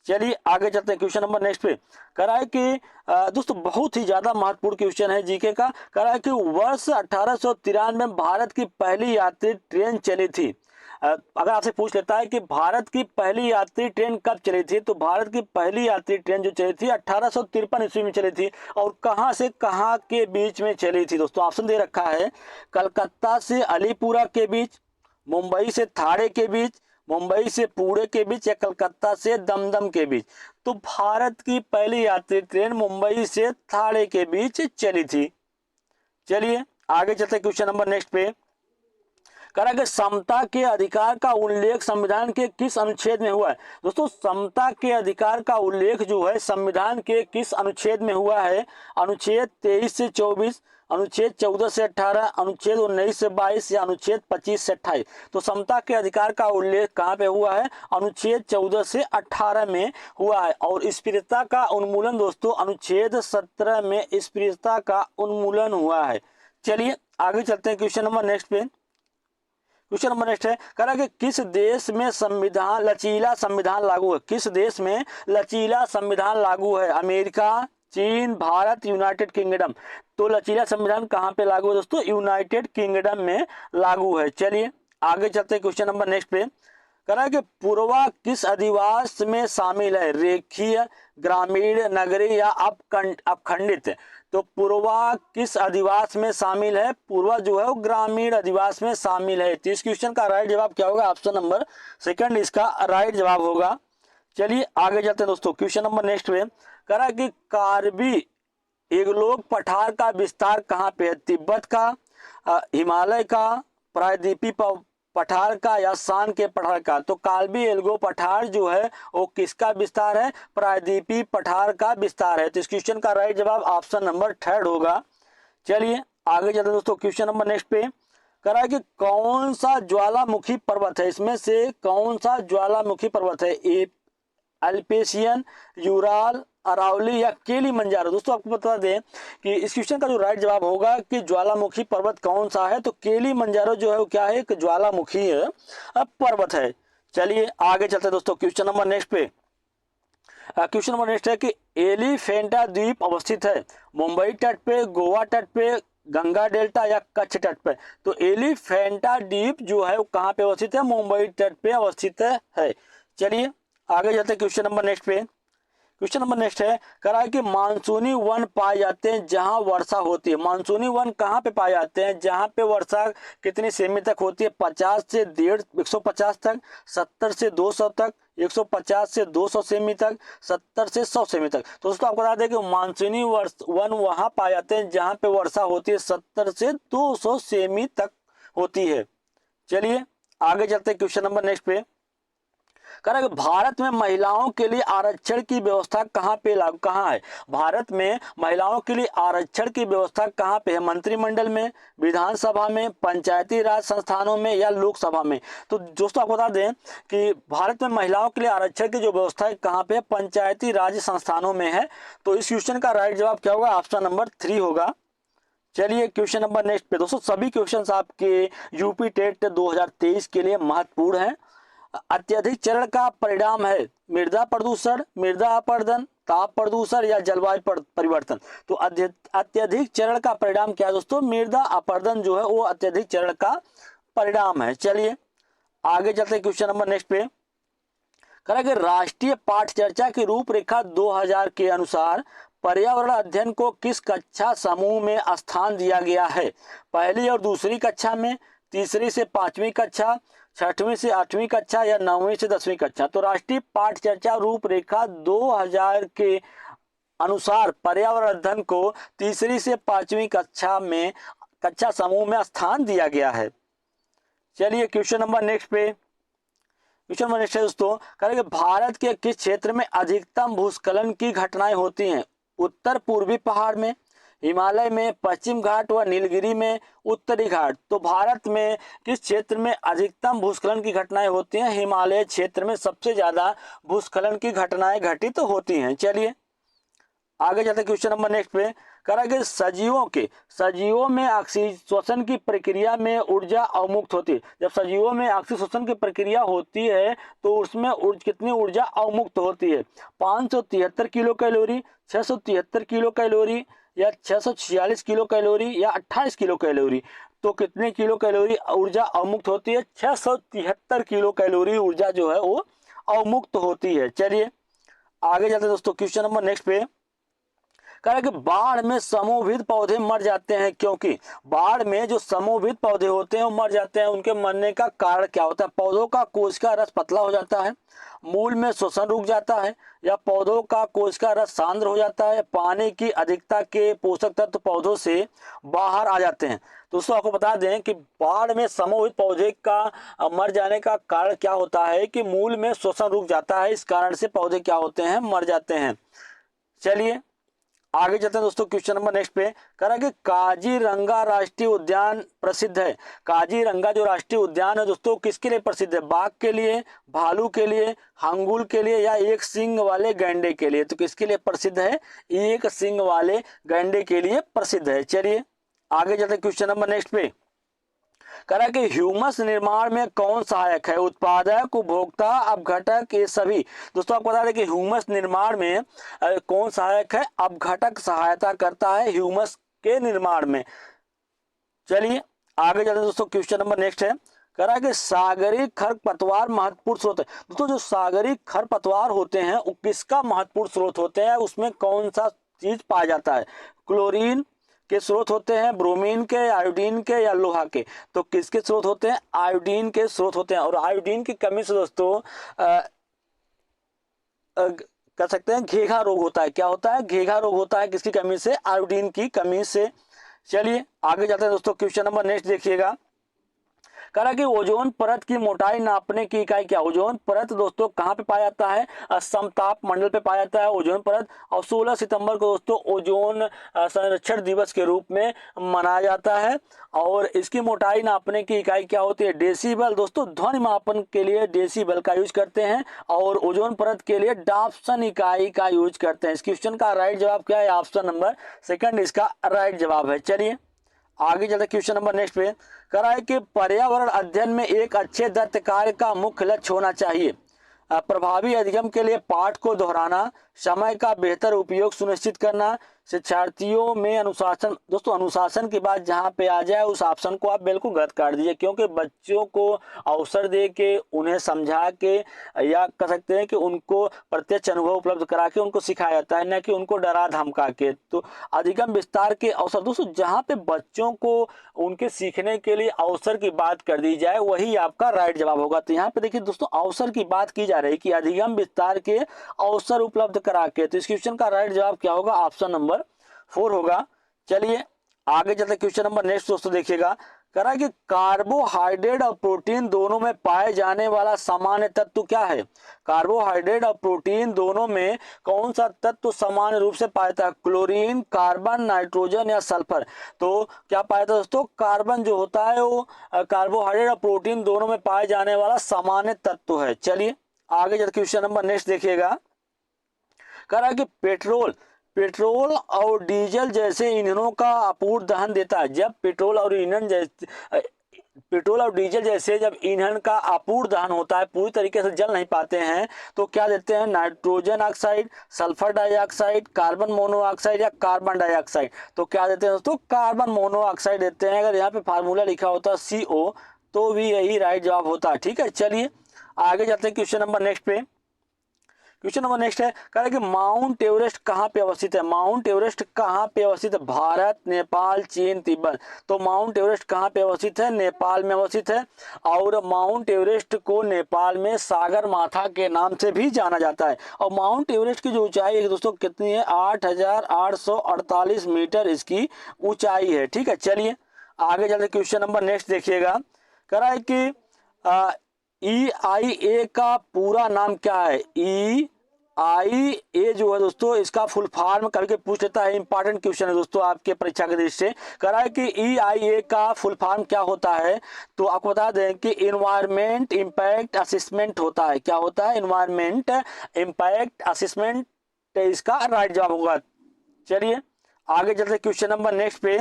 चलिए आगे चलते हैं क्वेश्चन नंबर नेक्स्ट पे। कह रहा है कि दोस्तों बहुत ही ज्यादा महत्वपूर्ण क्वेश्चन है जीके का। कह रहा है कि वर्ष 1893 में भारत की पहली यात्री ट्रेन चली थी। अगर आपसे पूछ लेता है कि भारत की पहली यात्री ट्रेन कब चली थी, तो भारत की पहली यात्री ट्रेन जो चली थी 1853 ईस्वी में चली थी। और कहां से कहां के बीच में चली थी? दोस्तों ऑप्शन दे रखा है, कलकत्ता से अलीपुरा के बीच, मुंबई से थाड़े के बीच, मुंबई से पुणे के बीच या कलकत्ता से दमदम के बीच? तो भारत की पहली यात्री ट्रेन मुंबई से थाड़े के बीच चली थी। चलिए आगे चलते क्वेश्चन नंबर नेक्स्ट पे। करा कि समता के अधिकार का उल्लेख संविधान के किस अनुच्छेद में हुआ है। दोस्तों समता के अधिकार का उल्लेख जो है संविधान के किस अनुच्छेद में हुआ है, अनुच्छेद 23 से 24, अनुच्छेद 14 से 18, अनुच्छेद 19 से 22 या अनुच्छेद 25 से 28। तो समता के अधिकार का उल्लेख कहाँ पे हुआ है, अनुच्छेद 14 से 18 में हुआ है। और स्पृश्यता का उन्मूलन दोस्तों अनुच्छेद 17 में स्पृश्यता का उन्मूलन हुआ है। चलिए आगे चलते हैं क्वेश्चन नंबर नेक्स्ट पे। क्वेश्चन नंबर नेक्स्ट है, कह रहा है कि किस देश में संविधान लचीला संविधान लागू है। किस देश में लचीला संविधान लागू है, अमेरिका, चीन, भारत, यूनाइटेड किंगडम। तो लचीला संविधान कहाँ पे लागू है दोस्तों, यूनाइटेड किंगडम में लागू है। चलिए आगे चलते हैं क्वेश्चन नंबर नेक्स्ट पे। कह रहा है कि पूर्वा किस अधिवास में शामिल है, रेखीय, ग्रामीण, नगरीय या अपखंडित। तो पूर्वा किस अधिवास में शामिल है, पूर्वा जो है वो ग्रामीण अधिवास में शामिल है। तो इस क्वेश्चन का राइट जवाब क्या होगा, ऑप्शन नंबर सेकंड इसका राइट जवाब होगा। चलिए आगे चलते हैं दोस्तों क्वेश्चन नंबर नेक्स्ट में। कह रहा है कि कार्बी एगलोग पठार का विस्तार कहाँ पे है, तिब्बत का, हिमालय का, प्रायद्वीपीय पठार का या शान के पठार का। तो कार्बी एल्गो पठार जो है वो किसका विस्तार है, प्रायद्वीपीय पठार का विस्तार है। तो इस क्वेश्चन का राइट जवाब ऑप्शन नंबर थर्ड होगा। चलिए आगे चलते हैं दोस्तों क्वेश्चन नंबर नेक्स्ट पे। कह रहा है कि कौन सा ज्वालामुखी पर्वत है, इसमें से कौन सा ज्वालामुखी पर्वत है, एल्पेशियन, यूराल, अरावली या किलिमंजारो। दोस्तों आपको बता दें कि इस क्वेश्चन का जो राइट जवाब होगा कि ज्वालामुखी पर्वत कौन सा है, तो किलिमंजारो जो है वो क्या है, एक ज्वालामुखी पर्वत है। चलिए आगे चलते हैं दोस्तों क्वेश्चन नंबर नेक्स्ट पे। क्वेश्चन नंबर नेक्स्ट है कि एलिफेंटा द्वीप अवस्थित है मुंबई तट पे, गोवा तट पे, गंगा डेल्टा या कच्छ तट पे। तो एलिफेंटा द्वीप जो है वो कहाँ पे अवस्थित है, मुंबई तट पे अवस्थित है। चलिए आगे चलते हैं क्वेश्चन नंबर नेक्स्ट पे। क्वेश्चन नंबर नेक्स्ट है, कह रहा है कि मानसूनी वन पाए जाते हैं जहां वर्षा होती है। मानसूनी वन कहां पे पाए जाते हैं, जहां पे वर्षा कितनी सेमी तक होती है, 50 से 150 तक, 70 से 200 तक, 150 से 200 सेमी तक, 70 से 100 सेमी तक। तो दोस्तों आपको बता दें कि मानसूनी वन वहां पाए जाते हैं जहां पे वर्षा होती है 70 से 200 सेमी तक होती है। चलिए आगे चलते हैं क्वेश्चन नंबर नेक्स्ट पे। कह रहा है कि भारत में महिलाओं के लिए आरक्षण की व्यवस्था कहाँ पे लागू कहाँ है, भारत में महिलाओं के लिए आरक्षण की व्यवस्था कहाँ पे है, मंत्रिमंडल में, विधानसभा में, पंचायती राज संस्थानों में या लोकसभा में। तो दोस्तों आपको बता दें कि भारत में महिलाओं के लिए आरक्षण की जो व्यवस्था है कहाँ पे, पंचायती राज संस्थानों में है। तो इस क्वेश्चन का राइट जवाब क्या होगा, ऑप्शन नंबर 3 होगा। चलिए क्वेश्चन नंबर नेक्स्ट पे। दोस्तों सभी क्वेश्चंस आपके यूपी टेट 2023 के लिए महत्वपूर्ण है। अत्यधिक चरण का परिणाम है मृदा प्रदूषण, मृदा अपरदन, ताप प्रदूषण या जलवायु परिवर्तन। तो अत्यधिक चरण का परिणाम क्या है दोस्तों, मृदा अपरदन जो है वो अत्यधिक चरण का परिणाम है। चलिए आगे चलते हैं क्वेश्चन नंबर नेक्स्ट पे। कह रहा है कि राष्ट्रीय पाठ चर्चा की रूपरेखा 2000 के अनुसार पर्यावरण अध्ययन को किस कक्षा समूह में स्थान दिया गया है, पहली और दूसरी कक्षा में, तीसरी से 5वीं कक्षा, 6वीं से 8वीं कक्षा या 9वीं से 10वीं कक्षा। तो राष्ट्रीय पाठ चर्चा रूपरेखा 2000 के अनुसार पर्यावरण अध्ययन को तीसरी से 5वीं कक्षा में कक्षा समूह में स्थान दिया गया है। चलिए क्वेश्चन नंबर नेक्स्ट पे। क्वेश्चन नंबर नेक्स्ट है दोस्तों, करेंगे भारत के किस क्षेत्र में अधिकतम भूस्खलन की घटनाएं होती हैं, उत्तर पूर्वी पहाड़ में, हिमालय में, पश्चिम घाट व नीलगिरी में, उत्तरी घाट। तो भारत में किस क्षेत्र में अधिकतम भूस्खलन की घटनाएं होती हैं, हिमालय क्षेत्र में सबसे ज्यादा भूस्खलन की घटनाएं घटित होती हैं। चलिए आगे चलते क्वेश्चन नंबर नेक्स्ट पे। कह कि सजीवों में ऑक्सीजन की प्रक्रिया में ऊर्जा अवमुक्त होती है। जब सजीवों में ऑक्सीजन की प्रक्रिया होती है तो उसमें कितनी ऊर्जा अवमुक्त होती है, 573 किलो कैलोरी, 673 किलो कैलोरी या 646 किलो कैलोरी या 28 किलो कैलोरी। तो कितने किलो कैलोरी ऊर्जा अवमुक्त होती है, 673 किलो कैलोरी ऊर्जा जो है वो अवमुक्त होती है। चलिए आगे चलते दोस्तों क्वेश्चन नंबर नेक्स्ट पे। कह रहा है कि बाढ़ में समूहविद पौधे मर जाते हैं क्योंकि बाढ़ में जो समूहविद पौधे होते हैं वो मर जाते हैं, उनके मरने का कारण क्या होता है? पौधों का कोश का रस पतला हो जाता है, मूल में श्वसन रुक जाता है, या पौधों का कोश का रस सांद्र हो जाता है, पानी की अधिकता के पोषक तत्व पौधों से बाहर आ जाते हैं। दोस्तों आपको बता दें कि बाढ़ में समूहित पौधे का मर जाने का कारण क्या होता है कि मूल में श्वसन रुक जाता है, इस कारण से पौधे क्या होते हैं? मर जाते हैं। चलिए आगे चलते हैं दोस्तों, क्वेश्चन नंबर नेक्स्ट पे कह रहा है कि काजीरंगा राष्ट्रीय उद्यान प्रसिद्ध है। काजीरंगा जो राष्ट्रीय उद्यान है दोस्तों किसके लिए प्रसिद्ध है? बाघ के लिए, भालू के लिए, हंगुल के लिए, या एक सींग वाले गैंडे के लिए? तो किसके लिए प्रसिद्ध है? एक सींग वाले गैंडे के लिए प्रसिद्ध है। चलिए आगे चलते हैं क्वेश्चन नंबर नेक्स्ट पे कह रहा है कि ह्यूमस निर्माण में कौन सहायक है? उत्पादक, उपभोक्ता, अपघटक, ये सभी। दोस्तों आपको बता दें कि ह्यूमस निर्माण में कौन सहायक है? अपघटक सहायता करता है ह्यूमस के निर्माण में। चलिए आगे चलते हैं दोस्तों, क्वेश्चन नंबर नेक्स्ट है कह रहा है कि सागरीय खरपतवार महत्वपूर्ण स्रोत है। दोस्तों जो सागरीय खरपतवार होते हैं वो किसका महत्वपूर्ण स्रोत होते हैं? उसमें कौन सा चीज पाया जाता है? क्लोरीन के स्रोत होते हैं, ब्रोमीन के, आयोडीन के, या लोहा के? तो किसके स्रोत होते हैं? आयोडीन के स्रोत होते हैं। और आयोडीन की कमी से दोस्तों कह सकते हैं घेघा रोग होता है। क्या होता है? घेघा रोग होता है किसकी कमी से? आयोडीन की कमी से। चलिए आगे जाते हैं दोस्तों, क्वेश्चन नंबर नेक्स्ट देखिएगा कह रहा है कि ओजोन परत की मोटाई नापने की इकाई क्या? ओजोन परत दोस्तों कहाँ पे पाया जाता है? समताप मंडल पे पाया जाता है ओजोन परत। और 16 सितंबर को दोस्तों ओजोन संरक्षण दिवस के रूप में मनाया जाता है। और इसकी मोटाई नापने की इकाई क्या होती है? डेसिबल। दोस्तों ध्वनि मापन के लिए डेसिबल का यूज करते हैं और ओजोन परत के लिए डाप्सन इकाई का यूज करते हैं। इस क्वेश्चन का राइट जवाब क्या है? ऑप्शन नंबर सेकंड इसका राइट जवाब है। चलिए आगे चलते क्वेश्चन नंबर नेक्स्ट पे कह रहा है कि पर्यावरण अध्ययन में एक अच्छे दत्त कार्य का मुख्य लक्ष्य होना चाहिए। प्रभावी अधिगम के लिए पाठ को दोहराना, समय का बेहतर उपयोग सुनिश्चित करना, शिक्षार्थियों में अनुशासन। दोस्तों अनुशासन की बात जहां पे आ जाए उस ऑप्शन को आप बिल्कुल गलत काट दीजिए, क्योंकि बच्चों को अवसर दे के, उन्हें समझा के, या कह सकते हैं कि उनको प्रत्यक्ष अनुभव उपलब्ध करा के उनको सिखाया जाता है, न कि उनको डरा धमका के। तो अधिगम विस्तार के अवसर दोस्तों जहाँ पे बच्चों को उनके सीखने के लिए अवसर की बात कर दी जाए वही आपका राइट जवाब होगा। तो यहाँ पे देखिए दोस्तों अवसर की बात की जा रही है कि अधिगम विस्तार के अवसर उपलब्ध करा के। तो इस क्वेश्चन का राइट जवाब क्या होगा? ऑप्शन नंबर 4 होगा। चलिए आगे चलते क्वेश्चन नंबर नेक्स्ट दोस्तों देखिएगा कह रहा है कि कार्बोहाइड्रेट और प्रोटीन दोनों में पाए जाने वाला सामान्य तत्व क्या है? कार्बोहाइड्रेट और प्रोटीन दोनों में कौन सा तत्व सामान्य रूप से पाया जाता है? क्लोरीन, कार्बन, नाइट्रोजन, या सल्फर? तो क्या पाया जाता है दोस्तों? कार्बन जो होता है वो कार्बोहाइड्रेट और प्रोटीन दोनों में पाए जाने वाला सामान्य तत्व है। चलिए आगे चलते क्वेश्चन नंबर नेक्स्ट देखिएगा कह रहा है कि पेट्रोल और डीजल जैसे ईंधनों का अपूर्ण दहन देता है। जब पेट्रोल और डीजल जैसे जब ईंधन का अपूर्ण दहन होता है, पूरी तरीके से जल नहीं पाते हैं, तो क्या देते हैं? Nitrogen oxide, sulphur dioxide, carbon monoxide, या कार्बन डाइऑक्साइड? तो क्या देते हैं दोस्तों? कार्बन मोनोऑक्साइड देते हैं। अगर यहाँ पे फार्मूला लिखा होता है CO तो भी यही राइट जवाब होता है। ठीक है चलिए आगे जाते हैं क्वेश्चन नंबर नेक्स्ट पे। क्वेश्चन नंबर नेक्स्ट है कह रहा है कि माउंट एवरेस्ट कहाँ पे अवस्थित है? माउंट एवरेस्ट कहाँ पे अवस्थित है? भारत, नेपाल, चीन, तिब्बत? तो माउंट एवरेस्ट कहाँ पे अवस्थित है? नेपाल में अवस्थित है। और माउंट एवरेस्ट को नेपाल में सागर माथा के नाम से भी जाना जाता है। और माउंट एवरेस्ट की जो ऊंचाई है दोस्तों कितनी है? 8,848 मीटर इसकी ऊंचाई है। ठीक है चलिए आगे चलते क्वेश्चन नंबर नेक्स्ट देखिएगा कह रहा है कि EIA का पूरा नाम क्या है? EIA जो है दोस्तों इसका फुल फॉर्म करके पूछ लेता है, इंपॉर्टेंट क्वेश्चन है दोस्तों आपके परीक्षा के दृष्टि से। कह रहा है कि EIA का फुल फॉर्म क्या होता है? तो आपको बता दें कि इन्वायरमेंट इम्पैक्ट असेसमेंट होता है। क्या होता है? इन्वायरमेंट इम्पैक्ट असेसमेंट इसका राइट जवाब होगा। चलिए आगे चलते क्वेश्चन नंबर नेक्स्ट पे।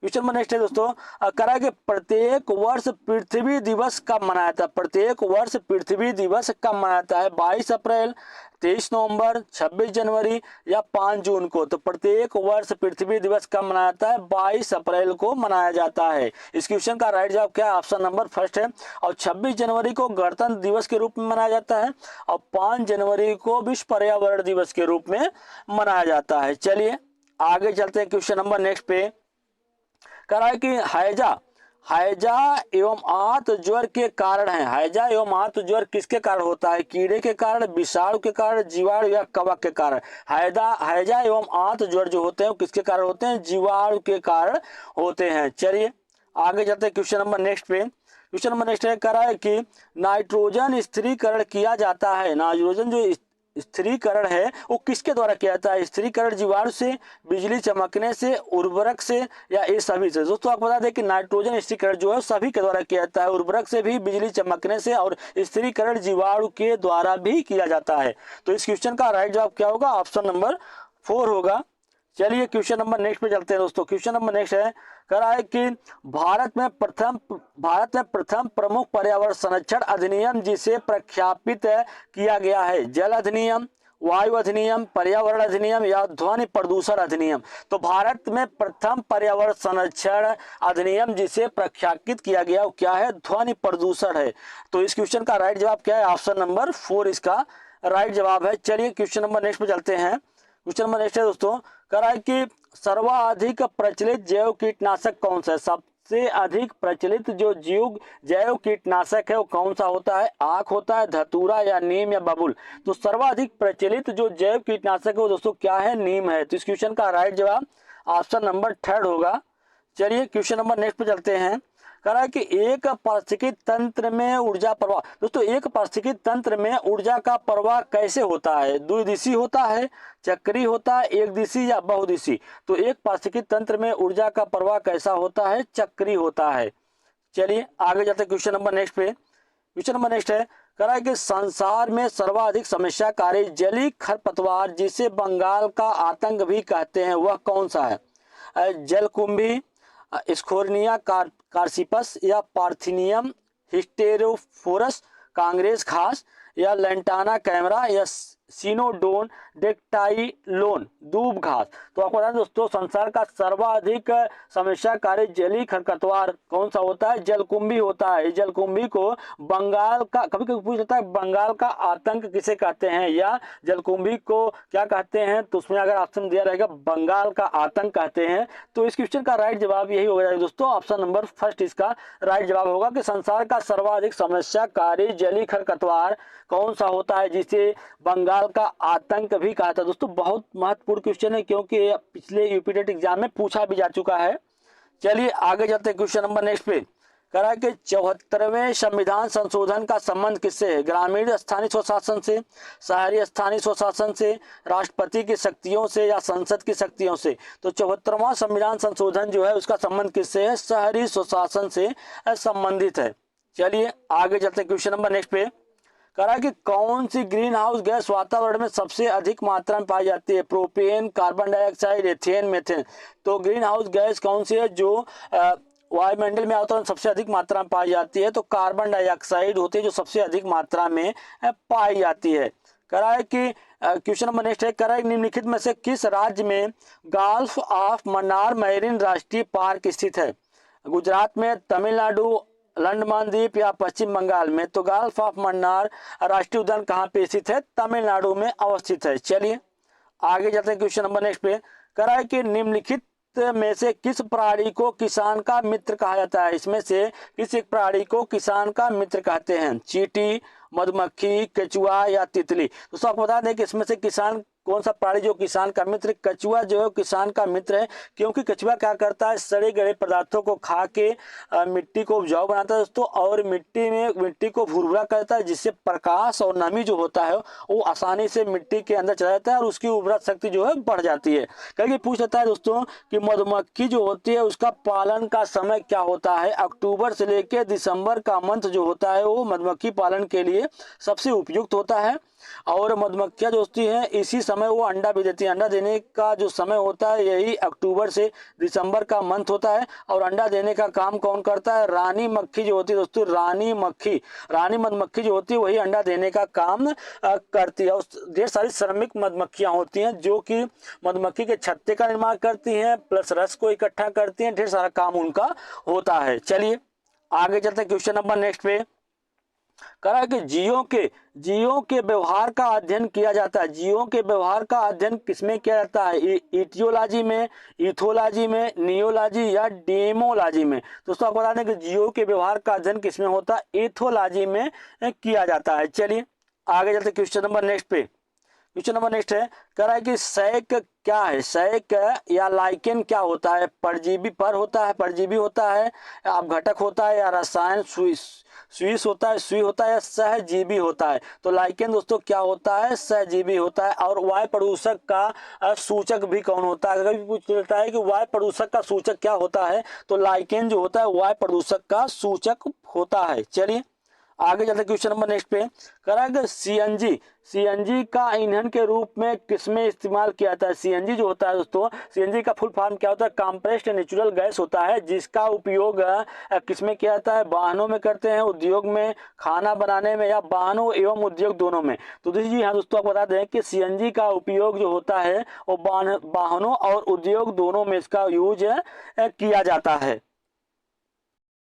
क्वेश्चन नंबर नेक्स्ट है दोस्तों कह रहा है कि प्रत्येक वर्ष पृथ्वी दिवस कब मनाया जाता है? प्रत्येक वर्ष पृथ्वी दिवस कब मनाया जाता है? 22 अप्रैल, 23 नवंबर, 26 जनवरी, या 5 जून को? तो प्रत्येक वर्ष पृथ्वी दिवस कब मनाया जाता है? 22 अप्रैल को मनाया जाता है। इस क्वेश्चन का राइट जवाब क्या है? ऑप्शन नंबर फर्स्ट है। और 26 जनवरी को गणतंत्र दिवस के रूप में मनाया जाता है और 5 जनवरी को विश्व पर्यावरण दिवस के रूप में मनाया जाता है। चलिए आगे चलते हैं क्वेश्चन नंबर नेक्स्ट पे। कह रहा है कि हैजा एवं आंत ज्वर के कारण है। हैजा एवं आंत ज्वर किसके कारण होता है? कीड़े के कारण, विषाणु के कारण, जीवाणु या कवक के कारण। हैजा एवं आंत ज्वर जो होते हैं वो किसके कारण होते हैं? जीवाणु के कारण होते हैं। चलिए आगे चलते हैं क्वेश्चन नंबर नेक्स्ट पे। क्वेश्चन नंबर नेक्स्ट है, कह रहा है कि नाइट्रोजन स्थिरीकरण किया जाता है। नाइट्रोजन जो स्थिरीकरण है वो किसके द्वारा किया जाता है? स्थिरीकरण जीवाणु से, बिजली चमकने से, उर्वरक से या ये सभी से। दोस्तों आपको बता दें कि नाइट्रोजन स्थिरीकरण जो है सभी के द्वारा किया जाता है। उर्वरक से भी, बिजली चमकने से और स्थिरीकरण जीवाणु के द्वारा भी किया जाता है। तो इस क्वेश्चन का राइट जवाब क्या होगा? ऑप्शन नंबर 4 होगा। चलिए क्वेश्चन नंबर नेक्स्ट पे चलते हैं दोस्तों। क्वेश्चन नंबर नेक्स्ट है, कह रहा है कि भारत में प्रथम प्रमुख पर्यावरण संरक्षण अधिनियम जिसे प्रख्यापित किया गया है, जल अधिनियम, वायु अधिनियम, पर्यावरण अधिनियम या ध्वनि प्रदूषण अधिनियम। तो भारत में प्रथम पर्यावरण संरक्षण अधिनियम जिसे प्रख्यापित किया गया वो क्या है? ध्वनि प्रदूषण है। तो इस क्वेश्चन का राइट जवाब क्या है? ऑप्शन नंबर 4 इसका राइट जवाब है। चलिए क्वेश्चन नंबर नेक्स्ट पे चलते हैं। क्वेश्चन नंबर नेक्स्ट है दोस्तों, कह रहा है कि सर्वाधिक प्रचलित जैव कीटनाशक कौन सा है? सबसे अधिक प्रचलित जो जैव कीटनाशक है वो कौन सा होता है? आख होता है, धतूरा या नीम या बबूल? तो सर्वाधिक प्रचलित जो जैव कीटनाशक है वो दोस्तों क्या है? नीम है। तो इस क्वेश्चन का राइट जवाब ऑप्शन नंबर 3 होगा। चलिए क्वेश्चन नंबर नेक्स्ट पे चलते हैं। कह रहा है कि एक पारिस्थितिकी तंत्र में ऊर्जा प्रवाह। दोस्तों एक पारिस्थितिकी तंत्र में ऊर्जा का प्रवाह कैसे होता है? द्विदिशीय होता है, चक्रीय होता है, एक दिशी या बहुदिशी? तो एक पारिस्थितिकी तंत्र में ऊर्जा का प्रवाह कैसा होता है? चक्रीय होता है। चलिए आगे जाते हैं क्वेश्चन नंबर नेक्स्ट पे। क्वेश्चन नंबर नेक्स्ट है, कह रहा है कि संसार में सर्वाधिक समस्याकारी जलीय खरपतवार जिसे बंगाल का आतंक भी कहते हैं वह कौन सा है? जलकुंभी, स्कोर्निया कार्सिपस या पार्थिनियम हिस्टेरोफोरस, कांग्रेस घास या लेंटाना कैमरा या सिनोडोन डेक्टाइलोन दूब घास? तो आपको बता दें दोस्तों संसार का सर्वाधिक समस्याकारी जलीय खरपतवार कौन सा होता है? जलकुंभी होता है। जलकुंभी को बंगाल का, कभी कभी पूछ लेता है बंगाल का आतंक किसे कहते हैं या जलकुंभी को क्या कहते हैं? तो उसमें अगर ऑप्शन दिया रहेगा बंगाल का आतंक कहते हैं। तो इस क्वेश्चन का राइट जवाब यही होगा दोस्तों, ऑप्शन नंबर 1 इसका राइट जवाब होगा कि संसार का सर्वाधिक समस्याकारी जलीय खरपतवार कौन सा होता है जिसे बंगाल का आतंक भी कहा था। दोस्तों बहुत महत्वपूर्ण क्वेश्चन है क्योंकि पिछले यूपी टेट एग्जाम में पूछा भी जा चुका है। चलिए आगे चलते हैं क्वेश्चन नंबर नेक्स्ट पे। कह रहा है कि 74वें संविधान संशोधन का संबंध किससे है? ग्रामीण स्थानीय स्वशासन से, शहरी स्थानीय स्वशासन से, राष्ट्रपति की शक्तियों से या संसद की शक्तियों से? तो 74वां संविधान संशोधन जो है उसका संबंध किससे है? शहरी स्वशासन से संबंधित है। चलिए आगे चलते हैं क्वेश्चन नंबर नेक्स्ट पे। कह रहा है कि कौन सी ग्रीन हाउस गैस वातावरण में सबसे अधिक मात्रा में पाई जाती है? Propane, carbon dioxide, ethane, methane? तो ग्रीन हाउस गैस कौन सी है जो वायुमंडल में वातावरण सबसे अधिक मात्रा में पाई जाती है? तो कार्बन डाइऑक्साइड होती है जो सबसे अधिक मात्रा में पाई जाती है। कह रहा है कि क्वेश्चन नंबर नेक्स्ट है, कह रहा है निम्नलिखित में से किस राज्य में गल्फ ऑफ मन्नार मैरीन राष्ट्रीय पार्क स्थित है? गुजरात में, तमिलनाडु, अंडमान द्वीप या पश्चिम बंगाल में? तो गल्फ ऑफ मन्नार राष्ट्रीय उद्यान कहाँ पे स्थित है? तमिलनाडु में अवस्थित है। चलिए आगे जाते हैं क्वेश्चन नंबर नेक्स्ट पे। कह रहा है कि निम्नलिखित में से किस प्राणी को किसान का मित्र कहा जाता है? इसमें से किस एक प्राणी को किसान का मित्र कहते हैं? चींटी, मधुमक्खी, केचुआ या तितली? दोस्तों आपको बता दें कि इसमें से किसान कौन सा प्राणी जो किसान का मित्र? कछुआ जो है किसान का मित्र है क्योंकि कछुआ क्या करता है? सड़े गले पदार्थों को खा के मिट्टी को उपजाऊ बनाता है दोस्तों और मिट्टी को भुरभुरा करता है जिससे प्रकाश और नमी जो होता है वो आसानी से मिट्टी के अंदर चला जाता है और उसकी उर्वरक शक्ति जो है बढ़ जाती है। कहीं पूछ लेता है दोस्तों कि मधुमक्खी जो होती है उसका पालन का समय क्या होता है? अक्टूबर से लेकर दिसंबर का मंथ जो होता है वो मधुमक्खी पालन के लिए सबसे उपयुक्त होता है और मधुमक्खियां जो होती हैं इसी समय वो अंडा भी देती हैं। अंडा देने का जो समय होता है यही अक्टूबर से दिसंबर का मंथ होता है और अंडा देने का काम कौन करता है? रानी मक्खी जो होती है दोस्तों, रानी मधुमक्खी जो होती है वही अंडा देने का काम करती है। ढेर सारी श्रमिक मधुमक्खियां होती हैं जो कि मधुमक्खी के छत्ते का निर्माण करती हैं प्लस रस को इकट्ठा करती हैं, ढेर सारा काम उनका होता है। चलिए आगे चलते हैं क्वेश्चन नंबर नेक्स्ट पे। कह रहा है कि जीवों के व्यवहार का अध्ययन किया जाता है। जीवों के व्यवहार का अध्ययन किसमें किया जाता है? इटियोलॉजी में, इथोलॉजी में, नियोलॉजी या डेमोलॉजी में। दोस्तों आपको बता दें कि जीवों के व्यवहार का अध्ययन किसमें होता है? इथोलॉजी में किया जाता है। चलिए आगे चलते क्वेश्चन नंबर नेक्स्ट पे। क्वेश्चन नंबर नेक्स्ट है, कह रहा है कि शैक क्या है? शैक या लाइकेन क्या होता है? परजीवी पर होता है, परजीवी होता है, अपघटक होता है, या रसायन स्वीस होता है, सुई होता है, या सहजीवी होता है? तो लाइकेन दोस्तों क्या होता है? सहजीवी होता है। और वायु प्रदूषक का सूचक भी कौन होता है? अगर पूछ लेता है कि वायु प्रदूषक का सूचक क्या होता है, तो लाइकेन जो होता है वायु प्रदूषक का सूचक होता है। चलिए आगे चलते क्वेश्चन नंबर नेक्स्ट पे। करेंगे सीएनजी का ईंधन के रूप में किसमें इस्तेमाल किया जाता है? सीएनजी जो होता है दोस्तों, सीएनजी का फुल फॉर्म क्या होता है? कंप्रेस्ड नेचुरल गैस होता है, जिसका उपयोग किसमें किया जाता है? वाहनों में करते हैं, उद्योग में, खाना बनाने में, या वाहनों एवं उद्योग दोनों में। तो जी हाँ दोस्तों आपको बता दें कि सीएनजी का उपयोग जो होता है वो वाहनों और उद्योग दोनों में इसका यूज किया जाता है।